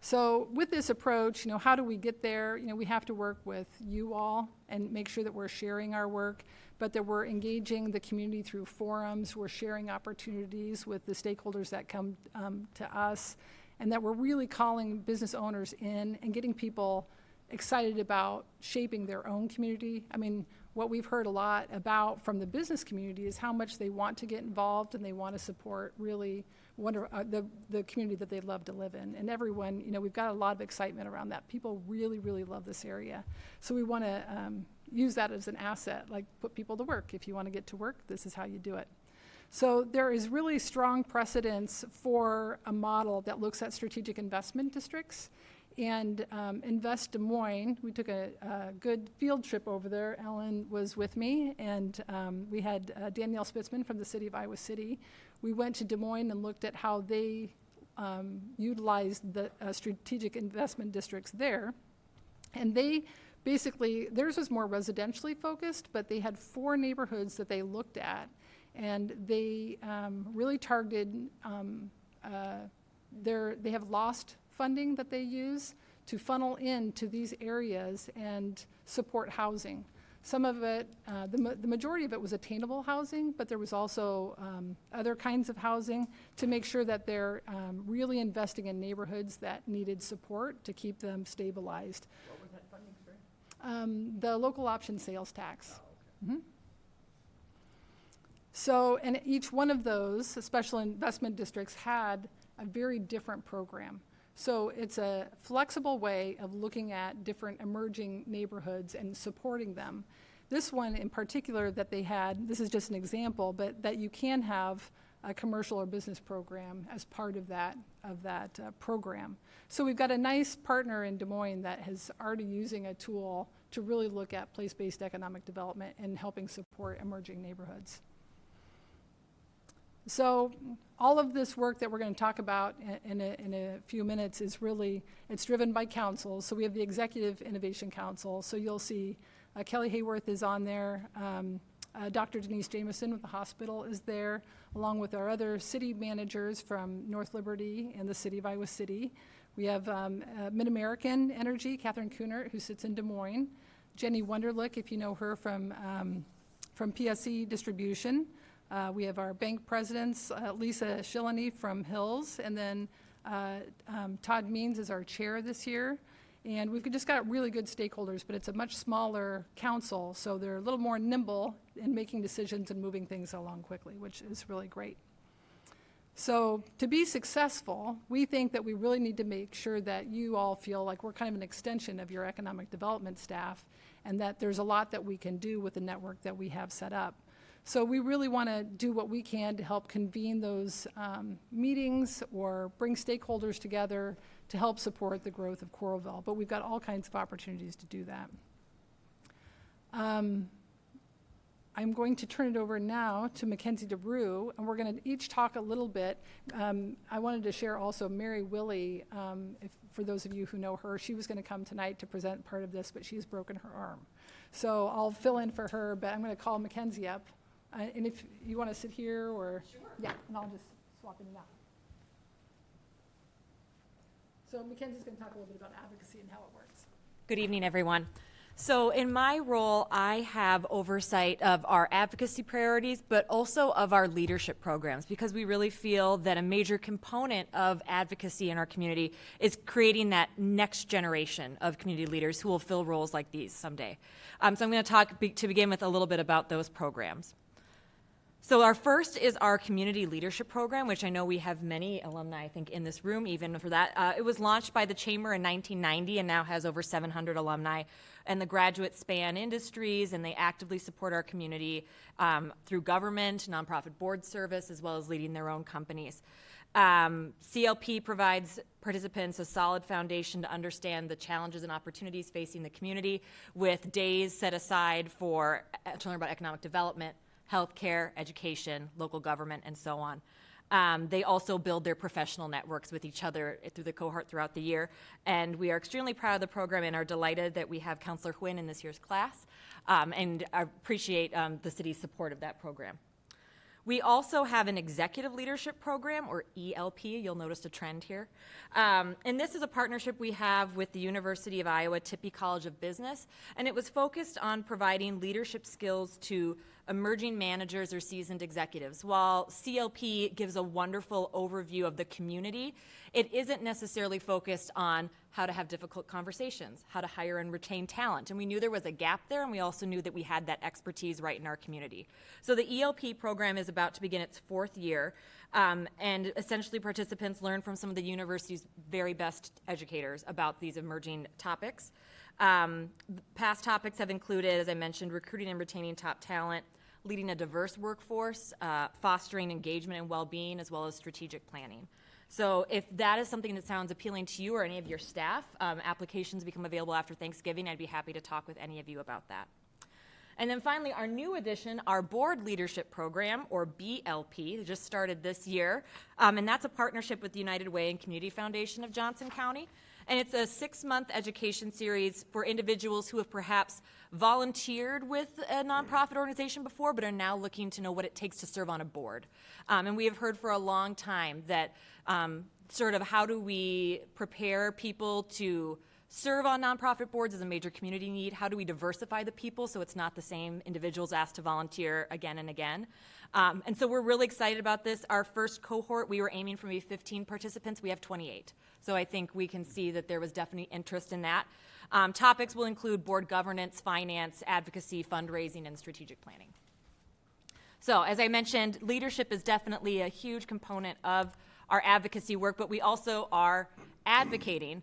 Speaker 13: So with this approach, how do we get there? We have to work with you all and make sure that we're sharing our work, but that we're engaging the community through forums, we're sharing opportunities with the stakeholders that come to us, and that we're really calling business owners in and getting people excited about shaping their own community. I mean, what we've heard a lot about from the business community is how much they want to get involved and they want to support really the community that they love to live in. And everyone, we've got a lot of excitement around that. People really, really love this area. So we want to use that as an asset, like put people to work. If you want to get to work, this is how you do it. So there is really strong precedence for a model that looks at strategic investment districts. And Invest Des Moines, we took a good field trip over there. Ellen was with me, and we had Danielle Spitzman from the city of Iowa City. We went to Des Moines and looked at how they utilized the strategic investment districts there. And they basically, theirs was more residentially focused, but they had 4 neighborhoods that they looked at. And they really targeted, they have lost funding that they use to funnel into these areas and support housing. Some of it, the majority of it was attainable housing, but there was also other kinds of housing to make sure that they're really investing in neighborhoods that needed support to keep them stabilized.
Speaker 5: What was that funding, sorry?
Speaker 13: The local option sales tax.
Speaker 5: Oh, okay.
Speaker 13: So, and each one of those special investment districts had a very different program. So it's a flexible way of looking at different emerging neighborhoods and supporting them. This one in particular that they had, this is just an example, but that you can have a commercial or business program as part of that program. So we've got a nice partner in Des Moines that is already using a tool to really look at place-based economic development and helping support emerging neighborhoods. So all of this work that we're going to talk about in a few minutes is really, it's driven by councils. So we have the Executive Innovation Council. So you'll see Kelly Hayworth is on there. Dr. Denise Jameson with the hospital is there, along with our other city managers from North Liberty and the city of Iowa City. We have Mid-American Energy, Catherine Kunert, who sits in Des Moines. Jenny Wunderlich, if you know her from PSE Distribution. We have our bank presidents, Lisa Schillany from Hills, and then Todd Means is our chair this year. And we've just got really good stakeholders, but it's a much smaller council, so they're a little more nimble in making decisions and moving things along quickly, which is really great. So to be successful, we think that we really need to make sure that you all feel like we're kind of an extension of your economic development staff, and that there's a lot that we can do with the network that we have set up. So we really want to do what we can to help convene those meetings or bring stakeholders together to help support the growth of Coralville. But we've got all kinds of opportunities to do that. I'm going to turn it over now to Mackenzie DeBrew, and we're going to each talk a little bit. I wanted to share also Mary Willie, for those of you who know her, she was going to come tonight to present part of this, but she's broken her arm. So I'll fill in for her, but I'm going to call Mackenzie up. And if you want to sit here or, sure. Yeah, and I'll just swap in and out. So Mackenzie's going to talk a little bit about advocacy and how it works.
Speaker 14: Good evening, everyone. So in my role, I have oversight of our advocacy priorities, but also of our leadership programs, because we really feel that a major component of advocacy in our community is creating that next generation of community leaders who will fill roles like these someday. So I'm going to talk to begin with a little bit about those programs. So our first is our community leadership program, which I know we have many alumni, I think, in this room even for that. It was launched by the Chamber in 1990 and now has over 700 alumni. And the graduates span industries, and they actively support our community through government, nonprofit board service, as well as leading their own companies. CLP provides participants a solid foundation to understand the challenges and opportunities facing the community, with days set aside to learn about economic development, healthcare, education, local government, and so on. They also build their professional networks with each other through the cohort throughout the year. And we are extremely proud of the program and are delighted that we have Counselor Huynh in this year's class, and appreciate the city's support of that program. We also have an executive leadership program, or ELP. You'll notice a trend here. And this is a partnership we have with the University of Iowa Tippie College of Business. And it was focused on providing leadership skills to emerging managers or seasoned executives. While CLP gives a wonderful overview of the community, it isn't necessarily focused on how to have difficult conversations, how to hire and retain talent. And we knew there was a gap there, and we also knew that we had that expertise right in our community. So the ELP program is about to begin its 4th year, and essentially participants learn from some of the university's very best educators about these emerging topics. Past topics have included, as I mentioned, recruiting and retaining top talent, leading a diverse workforce, fostering engagement and well-being, as well as strategic planning. So if that is something that sounds appealing to you or any of your staff, applications become available after Thanksgiving. I'd be happy to talk with any of you about that. And then finally, our new addition, our Board Leadership Program, or BLP, just started this year. And that's a partnership with the United Way and Community Foundation of Johnson County. And it's a 6-month education series for individuals who have perhaps volunteered with a nonprofit organization before, but are now looking to know what it takes to serve on a board. And we have heard for a long time that sort of how do we prepare people to serve on nonprofit boards is a major community need. How do we diversify the people so it's not the same individuals asked to volunteer again and again? And so we're really excited about this. Our first cohort, we were aiming for maybe 15 participants. We have 28. So I think we can see that there was definitely interest in that. Topics will include board governance, finance, advocacy, fundraising, and strategic planning. So as I mentioned, leadership is definitely a huge component of our advocacy work, but we also are advocating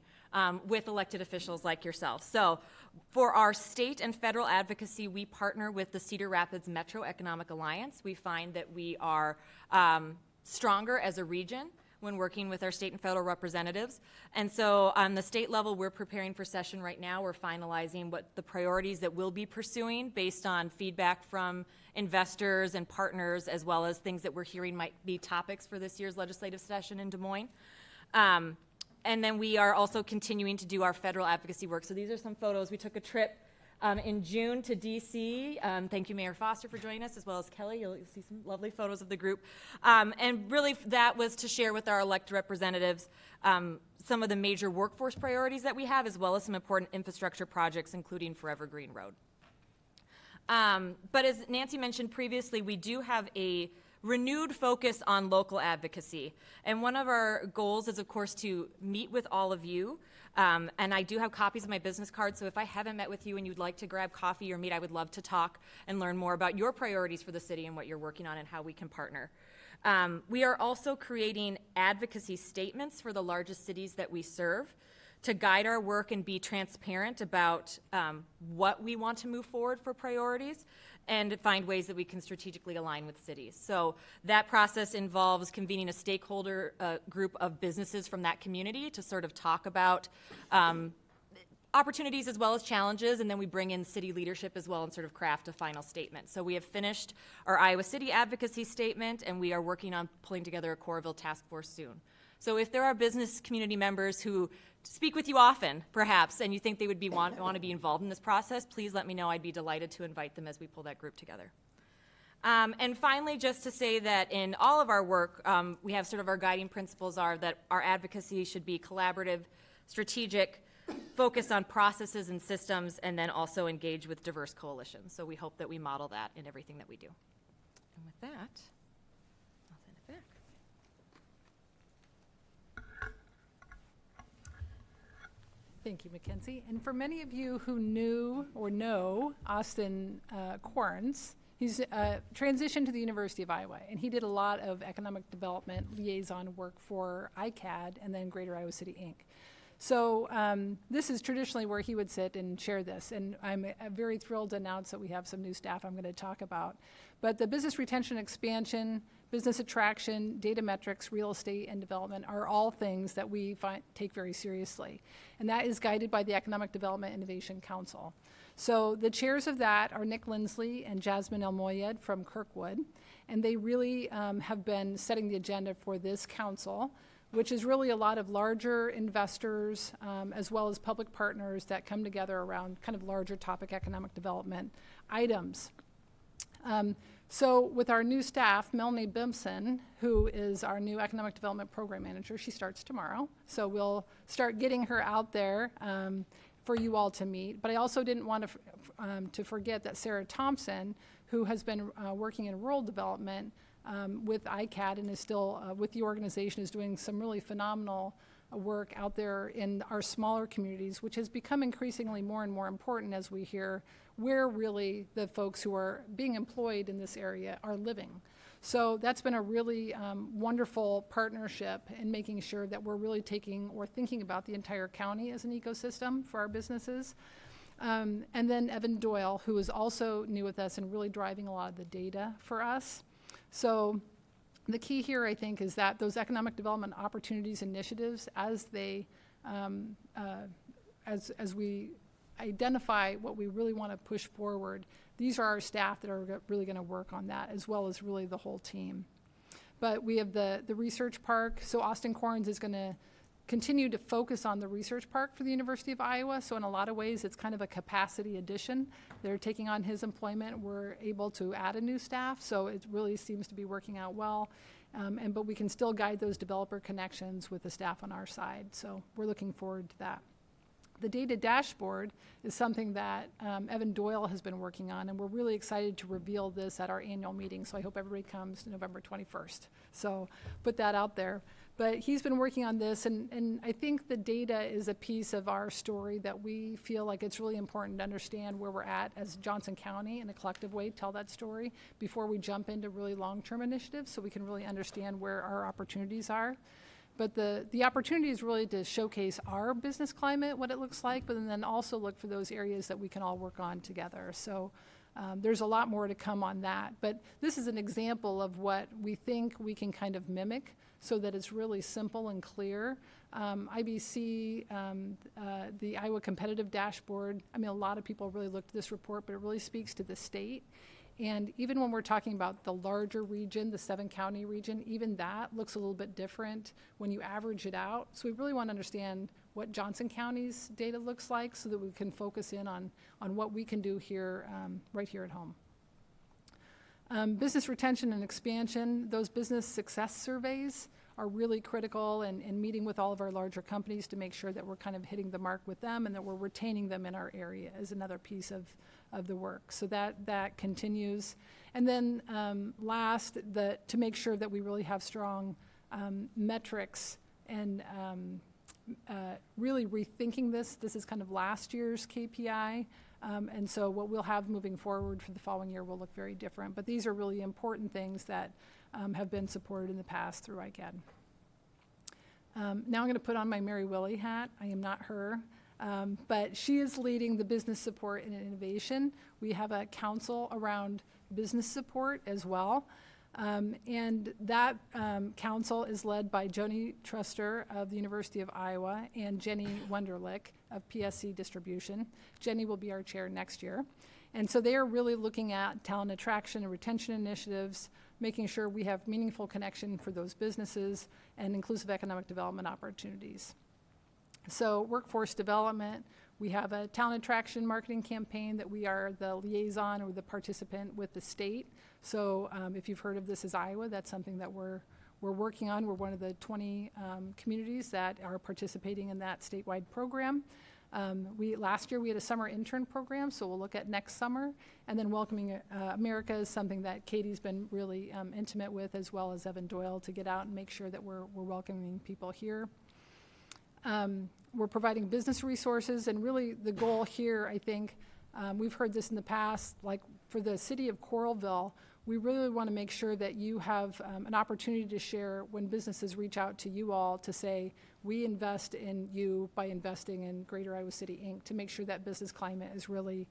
Speaker 14: with elected officials like yourself. So for our state and federal advocacy, we partner with the Cedar Rapids Metro Economic Alliance. We find that we are stronger as a region when working with our state and federal representatives. And so on the state level, we're preparing for session right now. We're finalizing what the priorities that we'll be pursuing based on feedback from investors and partners, as well as things that we're hearing might be topics for this year's legislative session in Des Moines. And then we are also continuing to do our federal advocacy work. So these are some photos. We took a trip in June to DC. Thank you, Mayor Foster, for joining us, as well as Kelly. You'll see some lovely photos of the group. And really, that was to share with our elected representatives some of the major workforce priorities that we have, as well as some important infrastructure projects, including Forever Green Road. But as Nancy mentioned previously, we do have a renewed focus on local advocacy. And one of our goals is, of course, to meet with all of you. And I do have copies of my business card, so if I haven't met with you and you'd like to grab coffee or meet, I would love to talk and learn more about your priorities for the city and what you're working on and how we can partner. We are also creating advocacy statements for the largest cities that we serve to guide our work and be transparent about what we want to move forward for priorities and find ways that we can strategically align with cities. So that process involves convening a stakeholder group of businesses from that community to sort of talk about opportunities as well as challenges, and then we bring in city leadership as well and sort of craft a final statement. So we have finished our Iowa City advocacy statement, and we are working on pulling together a Coralville task force soon. So if there are business community members who speak with you often, perhaps, and you think they would want to be involved in this process, please let me know. I'd be delighted to invite them as we pull that group together. And finally, just to say that in all of our work, we have sort of our guiding principles are that our advocacy should be collaborative, strategic, focused on processes and systems, and then also engage with diverse coalitions. So we hope that we model that in everything that we do. And with that, I'll send it back.
Speaker 13: Thank you, Mackenzie. And for many of you who knew or know Austin Corns, he's transitioned to the University of Iowa, and he did a lot of economic development liaison work for ICAD and then Greater Iowa City, Inc. So this is traditionally where he would sit and share this, and I'm very thrilled to announce that we have some new staff I'm going to talk about. But the business retention expansion, business attraction, data metrics, real estate, and development are all things that we take very seriously. And that is guided by the Economic Development Innovation Council. So the chairs of that are Nick Lindsley and Jasmine Elmoyed from Kirkwood. And they really have been setting the agenda for this council, which is really a lot of larger investors as well as public partners that come together around kind of larger topic economic development items. So with our new staff, Melanie Bimson, who is our new Economic Development Program Manager, she starts tomorrow. So we'll start getting her out there for you all to meet. But I also didn't want to forget that Sarah Thompson, who has been working in rural development with ICAD and is still with the organization, is doing some really phenomenal work out there in our smaller communities, which has become increasingly more and more important as we hear where really the folks who are being employed in this area are living. So that's been a really wonderful partnership in making sure that we're really taking or thinking about the entire county as an ecosystem for our businesses. And then Evan Doyle, who is also new with us and really driving a lot of the data for us. So the key here, I think, is that those economic development opportunities initiatives, as they, as we identify what we really want to push forward, these are our staff that are really going to work on that, as well as really the whole team. But we have the research park. So Austin Corns is going to continue to focus on the research park for the University of Iowa. So in a lot of ways, it's kind of a capacity addition. They're taking on his employment. We're able to add a new staff, so it really seems to be working out well. But we can still guide those developer connections with the staff on our side. So we're looking forward to that. The data dashboard is something that Evan Doyle has been working on, and we're really excited to reveal this at our annual meeting. So I hope everybody comes November 21st. So put that out there. But he's been working on this, and I think the data is a piece of our story that we feel like it's really important to understand where we're at as Johnson County in a collective way, tell that story before we jump into really long-term initiatives so we can really understand where our opportunities are. But the opportunity is really to showcase our business climate, what it looks like, but then also look for those areas that we can all work on together. So there's a lot more to come on that. But this is an example of what we think we can kind of mimic so that it's really simple and clear. IBC, the Iowa Competitive Dashboard, I mean, a lot of people really looked at this report, but it really speaks to the state. And even when we're talking about the larger region, the 7-county region, even that looks a little bit different when you average it out. So we really want to understand what Johnson County's data looks like so that we can focus in on what we can do here, right here at home. Business retention and expansion, those business success surveys are really critical, and meeting with all of our larger companies to make sure that we're kind of hitting the mark with them and that we're retaining them in our area is another piece of the work. So that continues. And then last, to make sure that we really have strong metrics and really rethinking this. This is kind of last year's KPI. And so what we'll have moving forward for the following year will look very different. But these are really important things that have been supported in the past through ICAD. Now I'm going to put on my Mary Willie hat. I am not her. But she is leading the business support and innovation. We have a council around business support as well. And that council is led by Joni Truster of the University of Iowa and Jenny Wunderlich of PSC Distribution. Jenny will be our chair next year. And so they are really looking at talent attraction and retention initiatives, making sure we have meaningful connection for those businesses and inclusive economic development opportunities. So workforce development, we have a talent attraction marketing campaign that we are the liaison or the participant with the state. So if you've heard of This Is Iowa, that's something that we're working on. We're one of the 20 communities that are participating in that statewide program. Last year we had a summer intern program, so we'll look at next summer. And then Welcoming America is something that Katie's been really intimate with, as well as Evan Doyle, to get out and make sure that we're welcoming people here. We're providing business resources, and really the goal here, I think, we've heard this in the past, like for the city of Coralville, we really want to make sure that you have an opportunity to share when businesses reach out to you all to say, we invest in you by investing in Greater Iowa City, Inc., to make sure that business climate is really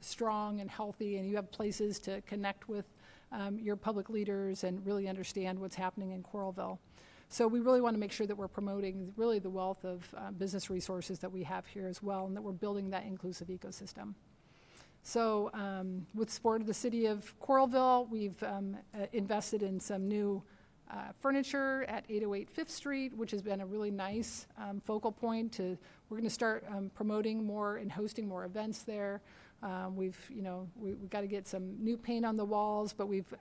Speaker 13: strong and healthy, and you have places to connect with your public leaders and really understand what's happening in Coralville. So we really want to make sure that we're promoting really the wealth of business resources that we have here as well, and that we're building that inclusive ecosystem. So with support of the city of Coralville, we've invested in some new furniture at 808 Fifth Street, which has been a really nice focal point. We're going to start promoting more and hosting more events there. We've got to get some new paint on the walls, but we've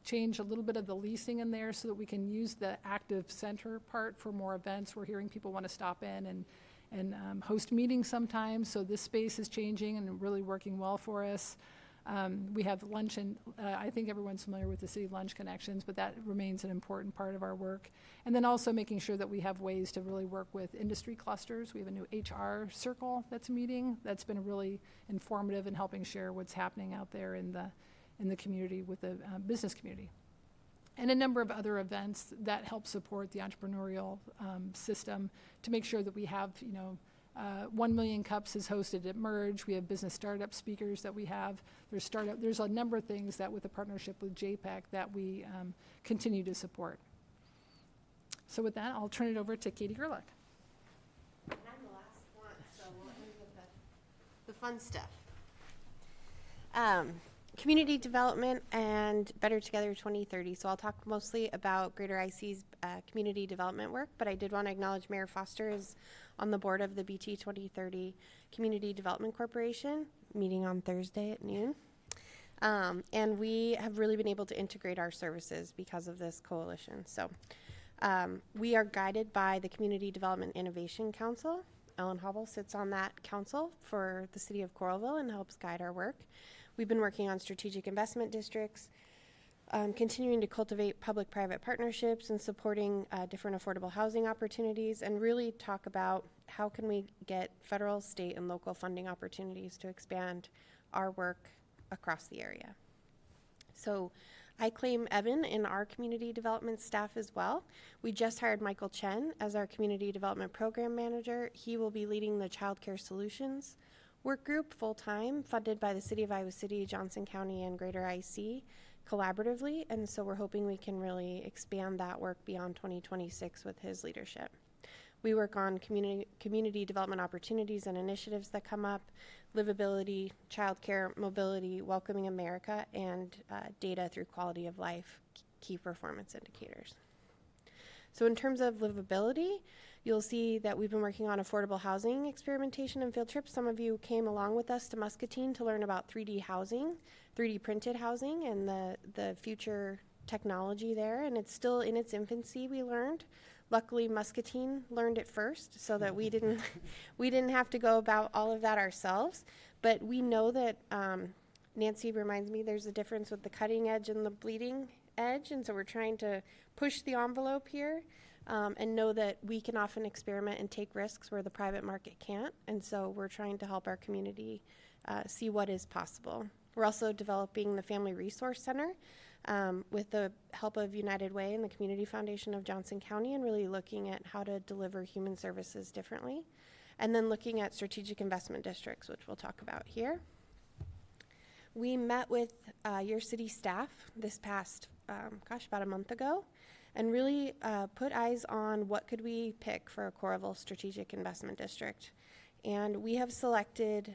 Speaker 13: changed a little bit of the leasing in there so that we can use the active center part for more events. We're hearing people want to stop in and host meetings sometimes, so this space is changing and really working well for us. We have lunch, and I think everyone's familiar with the city lunch connections, but that remains an important part of our work. And then also making sure that we have ways to really work with industry clusters. We have a new HR circle that's meeting. That's been really informative in helping share what's happening out there in the community with the business community. And a number of other events that help support the entrepreneurial system to make sure that we have, 1 Million Cups is hosted at Merge. We have business startup speakers that we have. There's a number of things that with a partnership with JPEC that we continue to support. So with that, I'll turn it over to Katie Gerlach.
Speaker 15: And I'm the last one, so we'll end with the fun stuff. Community development and Better Together 2030. So I'll talk mostly about Greater IC's community development work, but I did want to acknowledge Mayor Foster is on the board of the BT 2030 Community Development Corporation, meeting on Thursday at noon. And we have really been able to integrate our services because of this coalition. So we are guided by the Community Development Innovation Council. Ellen Hobble sits on that council for the city of Coralville and helps guide our work. We've been working on strategic investment districts, continuing to cultivate public-private partnerships and supporting different affordable housing opportunities, and really talk about how can we get federal, state, and local funding opportunities to expand our work across the area. So I claim Evan in our community development staff as well. We just hired Michael Chen as our community development program manager. He will be leading the Child Care Solutions work group full-time, funded by the City of Iowa City, Johnson County, and Greater IC collaboratively, and so we're hoping we can really expand that work beyond 2026 with his leadership. We work on community development opportunities and initiatives that come up, livability, childcare, mobility, welcoming America, and data through quality of life, key performance indicators. So in terms of livability, you'll see that we've been working on affordable housing experimentation and field trips. Some of you came along with us to Muscatine to learn about 3D housing, 3D printed housing, and the future technology there. And it's still in its infancy, we learned. Luckily, Muscatine learned it first so that we didn't have to go about all of that ourselves. But we know that, Nancy reminds me, there's a difference with the cutting edge and the bleeding edge. And so we're trying to push the envelope here. And know that we can often experiment and take risks where the private market can't. And so we're trying to help our community see what is possible. We're also developing the Family Resource Center with the help of United Way and the Community Foundation of Johnson County, and really looking at how to deliver human services differently. And then looking at strategic investment districts, which we'll talk about here. We met with your city staff this past, about a month ago, and really put eyes on what could we pick for a Coralville Strategic Investment District. And we have selected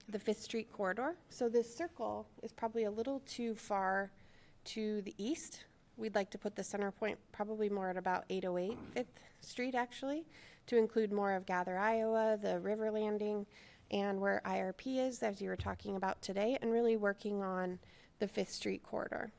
Speaker 15: the 5th Street corridor. So this circle is probably a little too far to the east. We'd like to put the center point probably more at about 808 5th Street, actually, to include more of Gather, Iowa, the river landing, and where IRP is, as you were talking about today, and really working on the 5th Street corridor.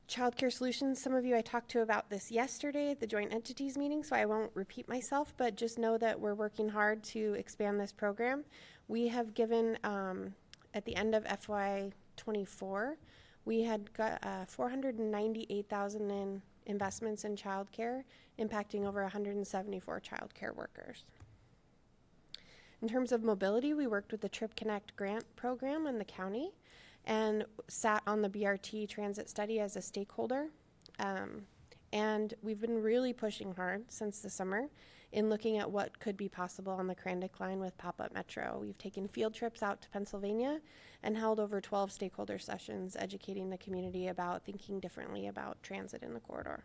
Speaker 15: Child Care Solutions, some of you I talked to about this yesterday at the joint entities meeting, so I won't repeat myself, but just know that we're working hard to expand this program. We have given, at the end of FY24, we had got $498,000 in investments in childcare, impacting over 174 childcare workers. In terms of mobility, we worked with the Trip Connect grant program in the county and sat on the BRT transit study as a stakeholder. And we've been really pushing hard since the summer in looking at what could be possible on the Krandic line with Pop-Up Metro. We've taken field trips out to Pennsylvania and held over 12 stakeholder sessions educating the community about thinking differently about transit in the corridor.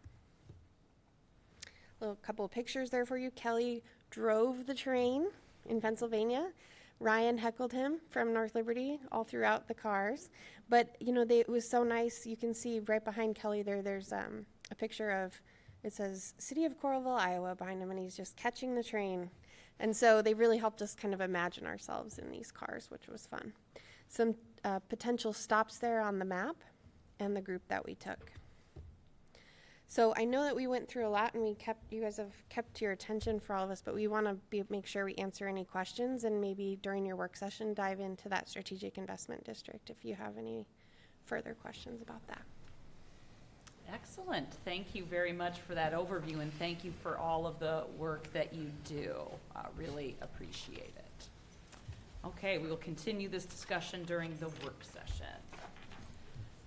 Speaker 15: A couple of pictures there for you. Kelly drove the train in Pennsylvania. Ryan heckled him from North Liberty all throughout the cars. But, it was so nice. You can see right behind Kelly there's a picture of, it says City of Coralville, Iowa behind him, and he's just catching the train. And so they really helped us kind of imagine ourselves in these cars, which was fun. Some potential stops there on the map and the group that we took. So I know that we went through a lot and you guys have kept your attention for all of us, but we want to make sure we answer any questions and maybe during your work session dive into that strategic investment district if you have any further questions about that.
Speaker 1: Excellent. Thank you very much for that overview, and thank you for all of the work that you do. Really appreciate it. Okay, we will continue this discussion during the work session.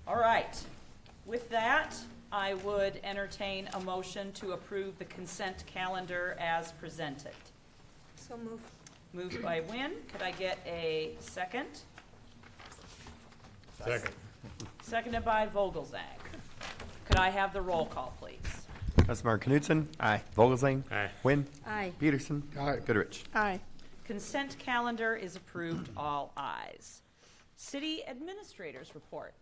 Speaker 1: All right. With that, I would entertain a motion to approve the consent calendar as presented.
Speaker 14: So move.
Speaker 1: Moved by Wynn. Could I get a second?
Speaker 11: Second.
Speaker 1: Seconded by Vogelzang. Could I have the roll call, please?
Speaker 2: Councilmember Knudsen. Aye. Vogelsang.
Speaker 11: Aye.
Speaker 2: Wynn.
Speaker 14: Aye.
Speaker 2: Peterson.
Speaker 3: Aye.
Speaker 2: Goodrich.
Speaker 7: Aye.
Speaker 1: Consent calendar is approved, all ayes. City Administrator's report.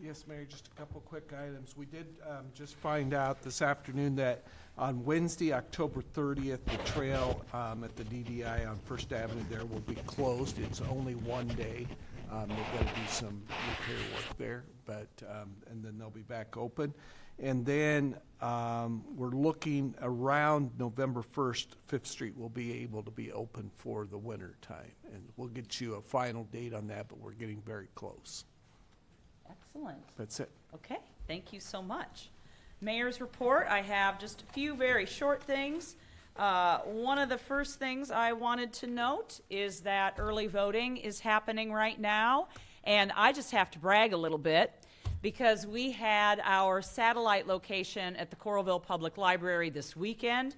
Speaker 9: Yes, Mayor, just a couple quick items. We did just find out this afternoon that on Wednesday, October 30th, the trail at the DDI on First Avenue there will be closed. It's only one day. They've got to do some repair work there, but and then they'll be back open. And then we're looking around November 1st, 5th Street will be able to be open for the winter time. And we'll get you a final date on that, but we're getting very close.
Speaker 1: Excellent.
Speaker 9: That's it.
Speaker 1: Okay, thank you so much. Mayor's report, I have just a few very short things. One of the first things I wanted to note is that early voting is happening right now, and I just have to brag a little bit because we had our satellite location at the Coralville Public Library this weekend.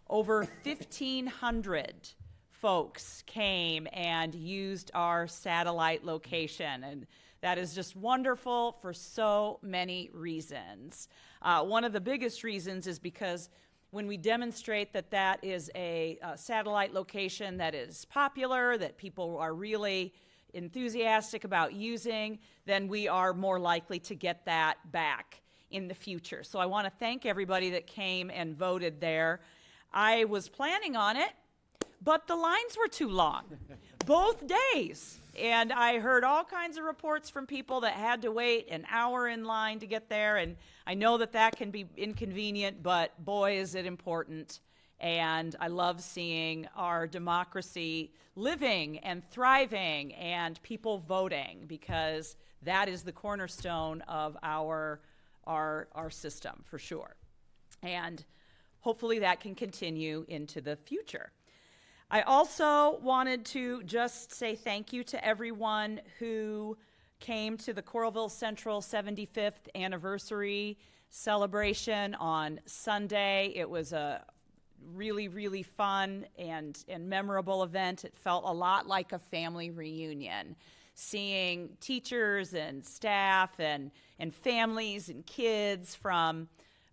Speaker 1: Over 1,500 folks came and used our satellite location, and that is just wonderful for so many reasons. One of the biggest reasons is because when we demonstrate that that is a satellite location that is popular, that people are really enthusiastic about using, then we are more likely to get that back in the future. So I want to thank everybody that came and voted there. I was planning on it, but the lines were too long, both days. And I heard all kinds of reports from people that had to wait an hour in line to get there. And I know that that can be inconvenient, but boy, is it important. And I love seeing our democracy living and thriving and people voting, because that is the cornerstone of our system for sure. And hopefully that can continue into the future. I also wanted to just say thank you to everyone who came to the Coralville Central 75th anniversary celebration on Sunday. It was a really, really fun and memorable event. It felt a lot like a family reunion, seeing teachers and staff and families and kids from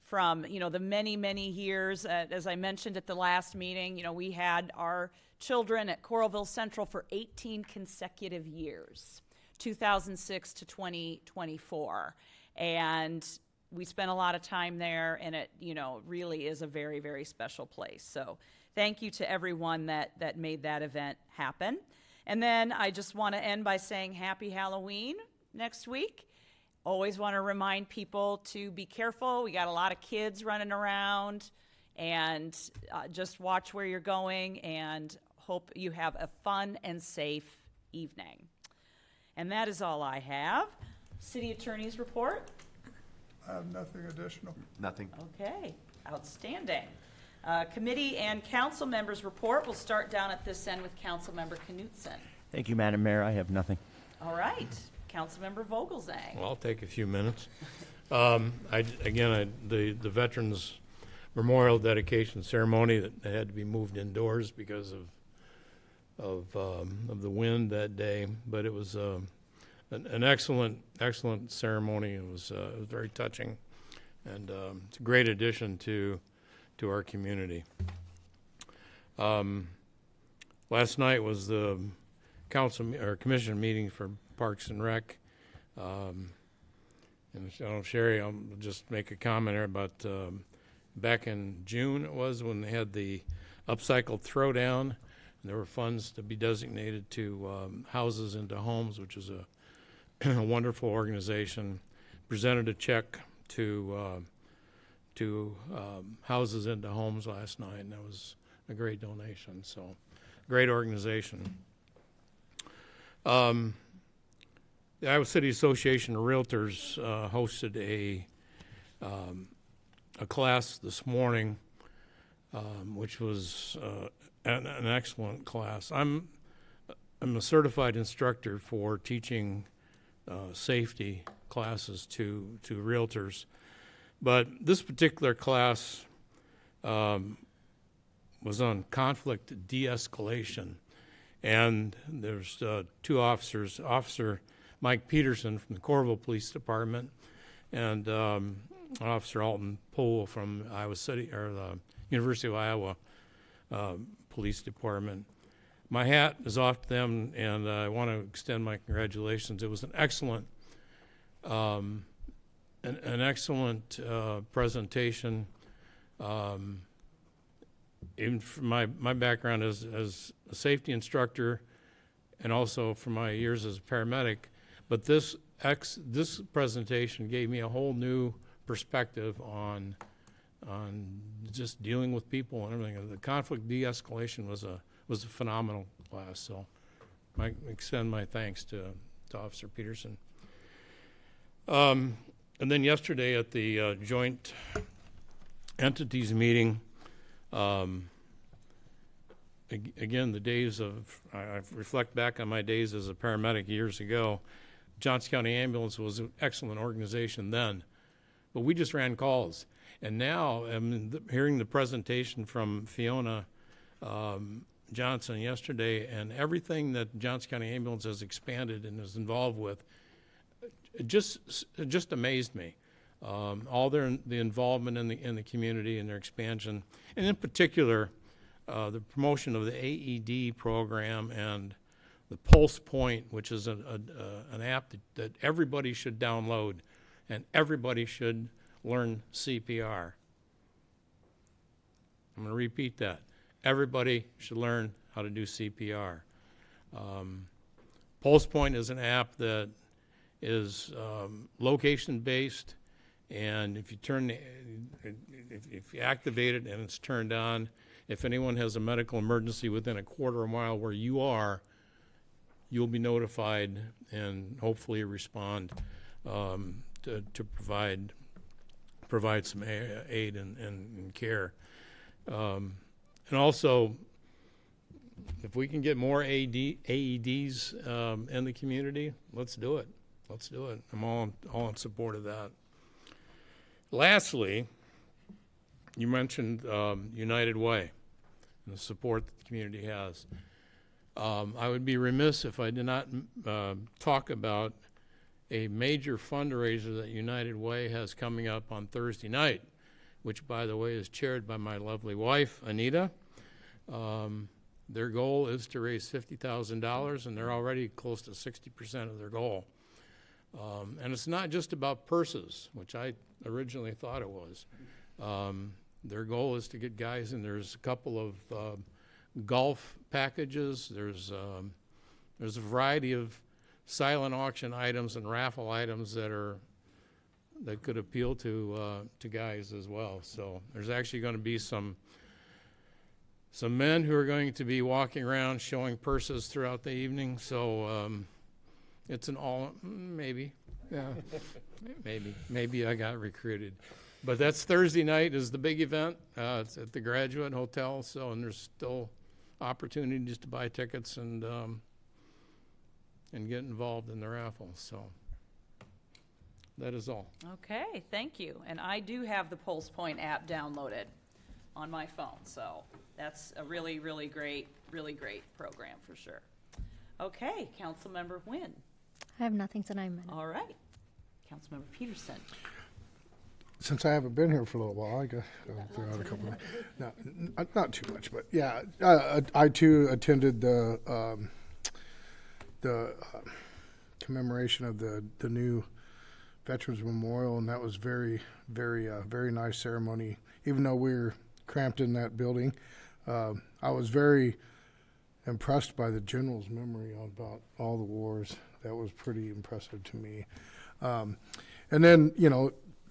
Speaker 1: the many years. As I mentioned at the last meeting, we had our children at Coralville Central for 18 consecutive years, 2006 to 2024. And we spent a lot of time there, and it, really is a very, very special place. So thank you to everyone that made that event happen. And then I just want to end by saying happy Halloween next week. Always want to remind people to be careful. We got a lot of kids running around, and just watch where you're going, and hope you have a fun and safe evening. And that is all I have. City Attorney's report.
Speaker 6: I have nothing additional.
Speaker 2: Nothing.
Speaker 1: Okay, outstanding. Committee and council members' report. We'll start down at this end with Councilmember Knudsen.
Speaker 16: Thank you, Madam Mayor. I have nothing.
Speaker 1: All right, Councilmember Vogelzang.
Speaker 11: Well, I'll take a few minutes. The Veterans Memorial Dedication Ceremony that had to be moved indoors because of the wind that day, but it was an excellent ceremony. It was very touching, and it's a great addition to our community. Last night was the commission meeting for Parks and Rec. And Sherry, I'll just make a comment here about back in June it was when they had the upcycled throwdown, and there were funds to be designated to houses into homes, which is a wonderful organization. Presented a check to houses into homes last night, and that was a great donation. So, great organization. The Iowa City Association of Realtors hosted a class this morning, which was an excellent class. I'm a certified instructor for teaching safety classes to realtors, but this particular class was on conflict de-escalation, and there's two officers, Officer Mike Peterson from the Coralville Police Department and Officer Alton Poole from Iowa City, or the University of Iowa Police Department. My hat is off to them, and I want to extend my congratulations. It was an excellent, an excellent presentation. Even from my background as a safety instructor, and also from my years as a paramedic, but this presentation gave me a whole new perspective on just dealing with people and everything. The conflict de-escalation was a phenomenal class. So I extend my thanks to Officer Peterson. And then yesterday at the joint entities meeting, again, the days of, I reflect back on my days as a paramedic years ago. Johnson County Ambulance was an excellent organization then, but we just ran calls. And now, hearing the presentation from Fiona Johnson yesterday, and everything that Johnson County Ambulance has expanded and is involved with, it just amazed me. All the involvement in the community and their expansion, and in particular, the promotion of the AED program and the Pulse Point, which is an app that everybody should download, and everybody should learn CPR. I'm going to repeat that. Everybody should learn how to do CPR. Pulse Point is an app that is location-based, and if you activate it and it's turned on, if anyone has a medical emergency within a quarter mile where you are, you'll be notified and hopefully respond to provide some aid and care. And also, if we can get more AEDs in the community, let's do it. Let's do it. I'm all in support of that. Lastly, you mentioned United Way and the support that the community has. I would be remiss if I did not talk about a major fundraiser that United Way has coming up on Thursday night, which, by the way, is chaired by my lovely wife, Anita. Their goal is to raise $50,000, and they're already close to 60% of their goal. And it's not just about purses, which I originally thought it was. Their goal is to get guys, and there's a couple of golf packages. There's a variety of silent auction items and raffle items that could appeal to guys as well. So there's actually going to be some men who are going to be walking around showing purses throughout the evening. So it's an maybe, yeah, maybe I got recruited. But that's Thursday night is the big event. It's at the Graduate Hotel. So, and there's still opportunities to buy tickets and get involved in the raffle. So that is all.
Speaker 1: Okay, thank you. And I do have the Pulse Point app downloaded on my phone, so that's a really, really great program for sure. Okay, Councilmember Nguyen.
Speaker 4: I have nothing tonight, Madam.
Speaker 1: All right. Councilmember Peterson.
Speaker 3: Since I haven't been here for a little while, I got throw out a couple of, not too much, but yeah, I too attended the commemoration of the new Veterans Memorial, and that was very nice ceremony. Even though we were cramped in that building, I was very impressed by the general's memory about all the wars. That was pretty impressive to me. And then,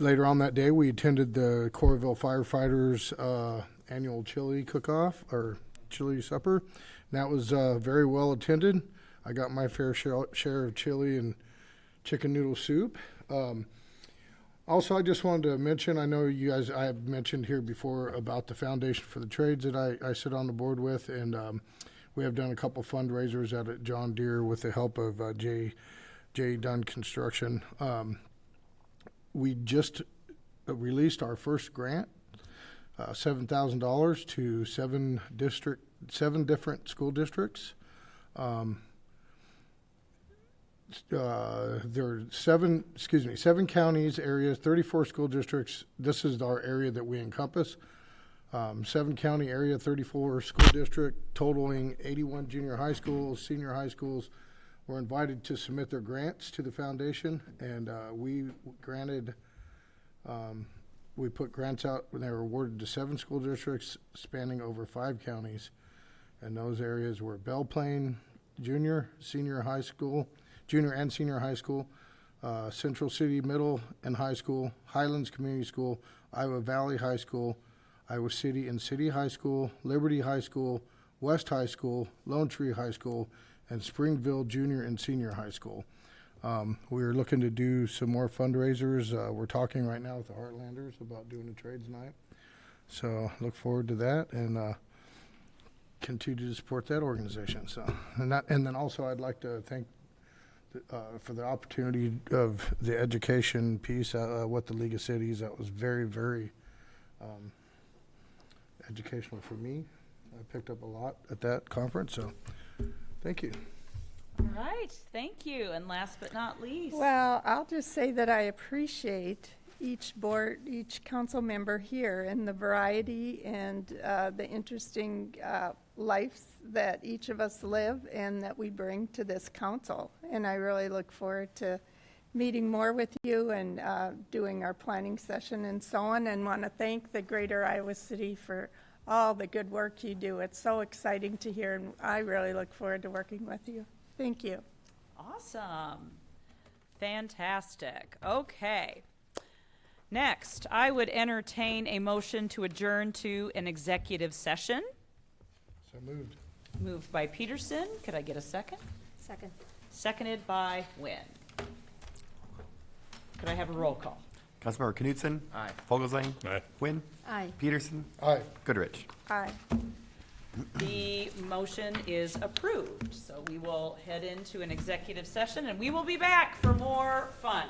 Speaker 3: Later on that day, we attended the Coralville firefighters annual chili cook-off, or chili supper. And that was very well attended. I got my fair share of chili and chicken noodle soup. Also, I just wanted to mention, I know you guys, I have mentioned here before about the Foundation for the Trades that I sit on the board with, and we have done a couple fundraisers out at John Deere with the help of J. Dunn Construction. We just released our first grant, $7,000 to seven different school districts. There are seven counties, areas, 34 school districts. This is our area that we encompass. 7 county area, 34 school district, totaling 81 junior high schools, senior high schools were invited to submit their grants to the foundation, and we put grants out when they were awarded to 7 school districts spanning over 5 counties, and those areas were Belle Plaine Junior and Senior High School, Central City Middle and High School, Highlands Community School, Iowa Valley High School, Iowa City and City High School, Liberty High School, West High School, Lone Tree High School, and Springville Junior and Senior High School. We're looking to do some more fundraisers. We're talking right now with the Heartlanders about doing a trades night. So look forward to that and continue to support that organization. So, and then also I'd like to thank for the opportunity of the education piece with the League of Cities. That was very, very educational for me. I picked up a lot at that conference, so thank you.
Speaker 1: All right, thank you. And last but not least.
Speaker 7: Well, I'll just say that I appreciate each council member here and the variety and the interesting lives that each of us live and that we bring to this council. And I really look forward to meeting more with you and doing our planning session and so on, and want to thank the Greater Iowa City for all the good work you do. It's so exciting to hear, and I really look forward to working with you. Thank you.
Speaker 1: Awesome. Fantastic. Okay. Next, I would entertain a motion to adjourn to an executive session.
Speaker 3: So moved.
Speaker 1: Moved by Peterson. Could I get a second?
Speaker 4: Second.
Speaker 1: Seconded by Nguyen. Could I have a roll call?
Speaker 2: Councilmember Knudsen.
Speaker 10: Aye.
Speaker 2: Fogelsang.
Speaker 11: Aye.
Speaker 2: Wynn.
Speaker 4: Aye.
Speaker 2: Peterson.
Speaker 3: Aye.
Speaker 2: Goodrich.
Speaker 7: Aye.
Speaker 1: The motion is approved. So we will head into an executive session and we will be back for more fun.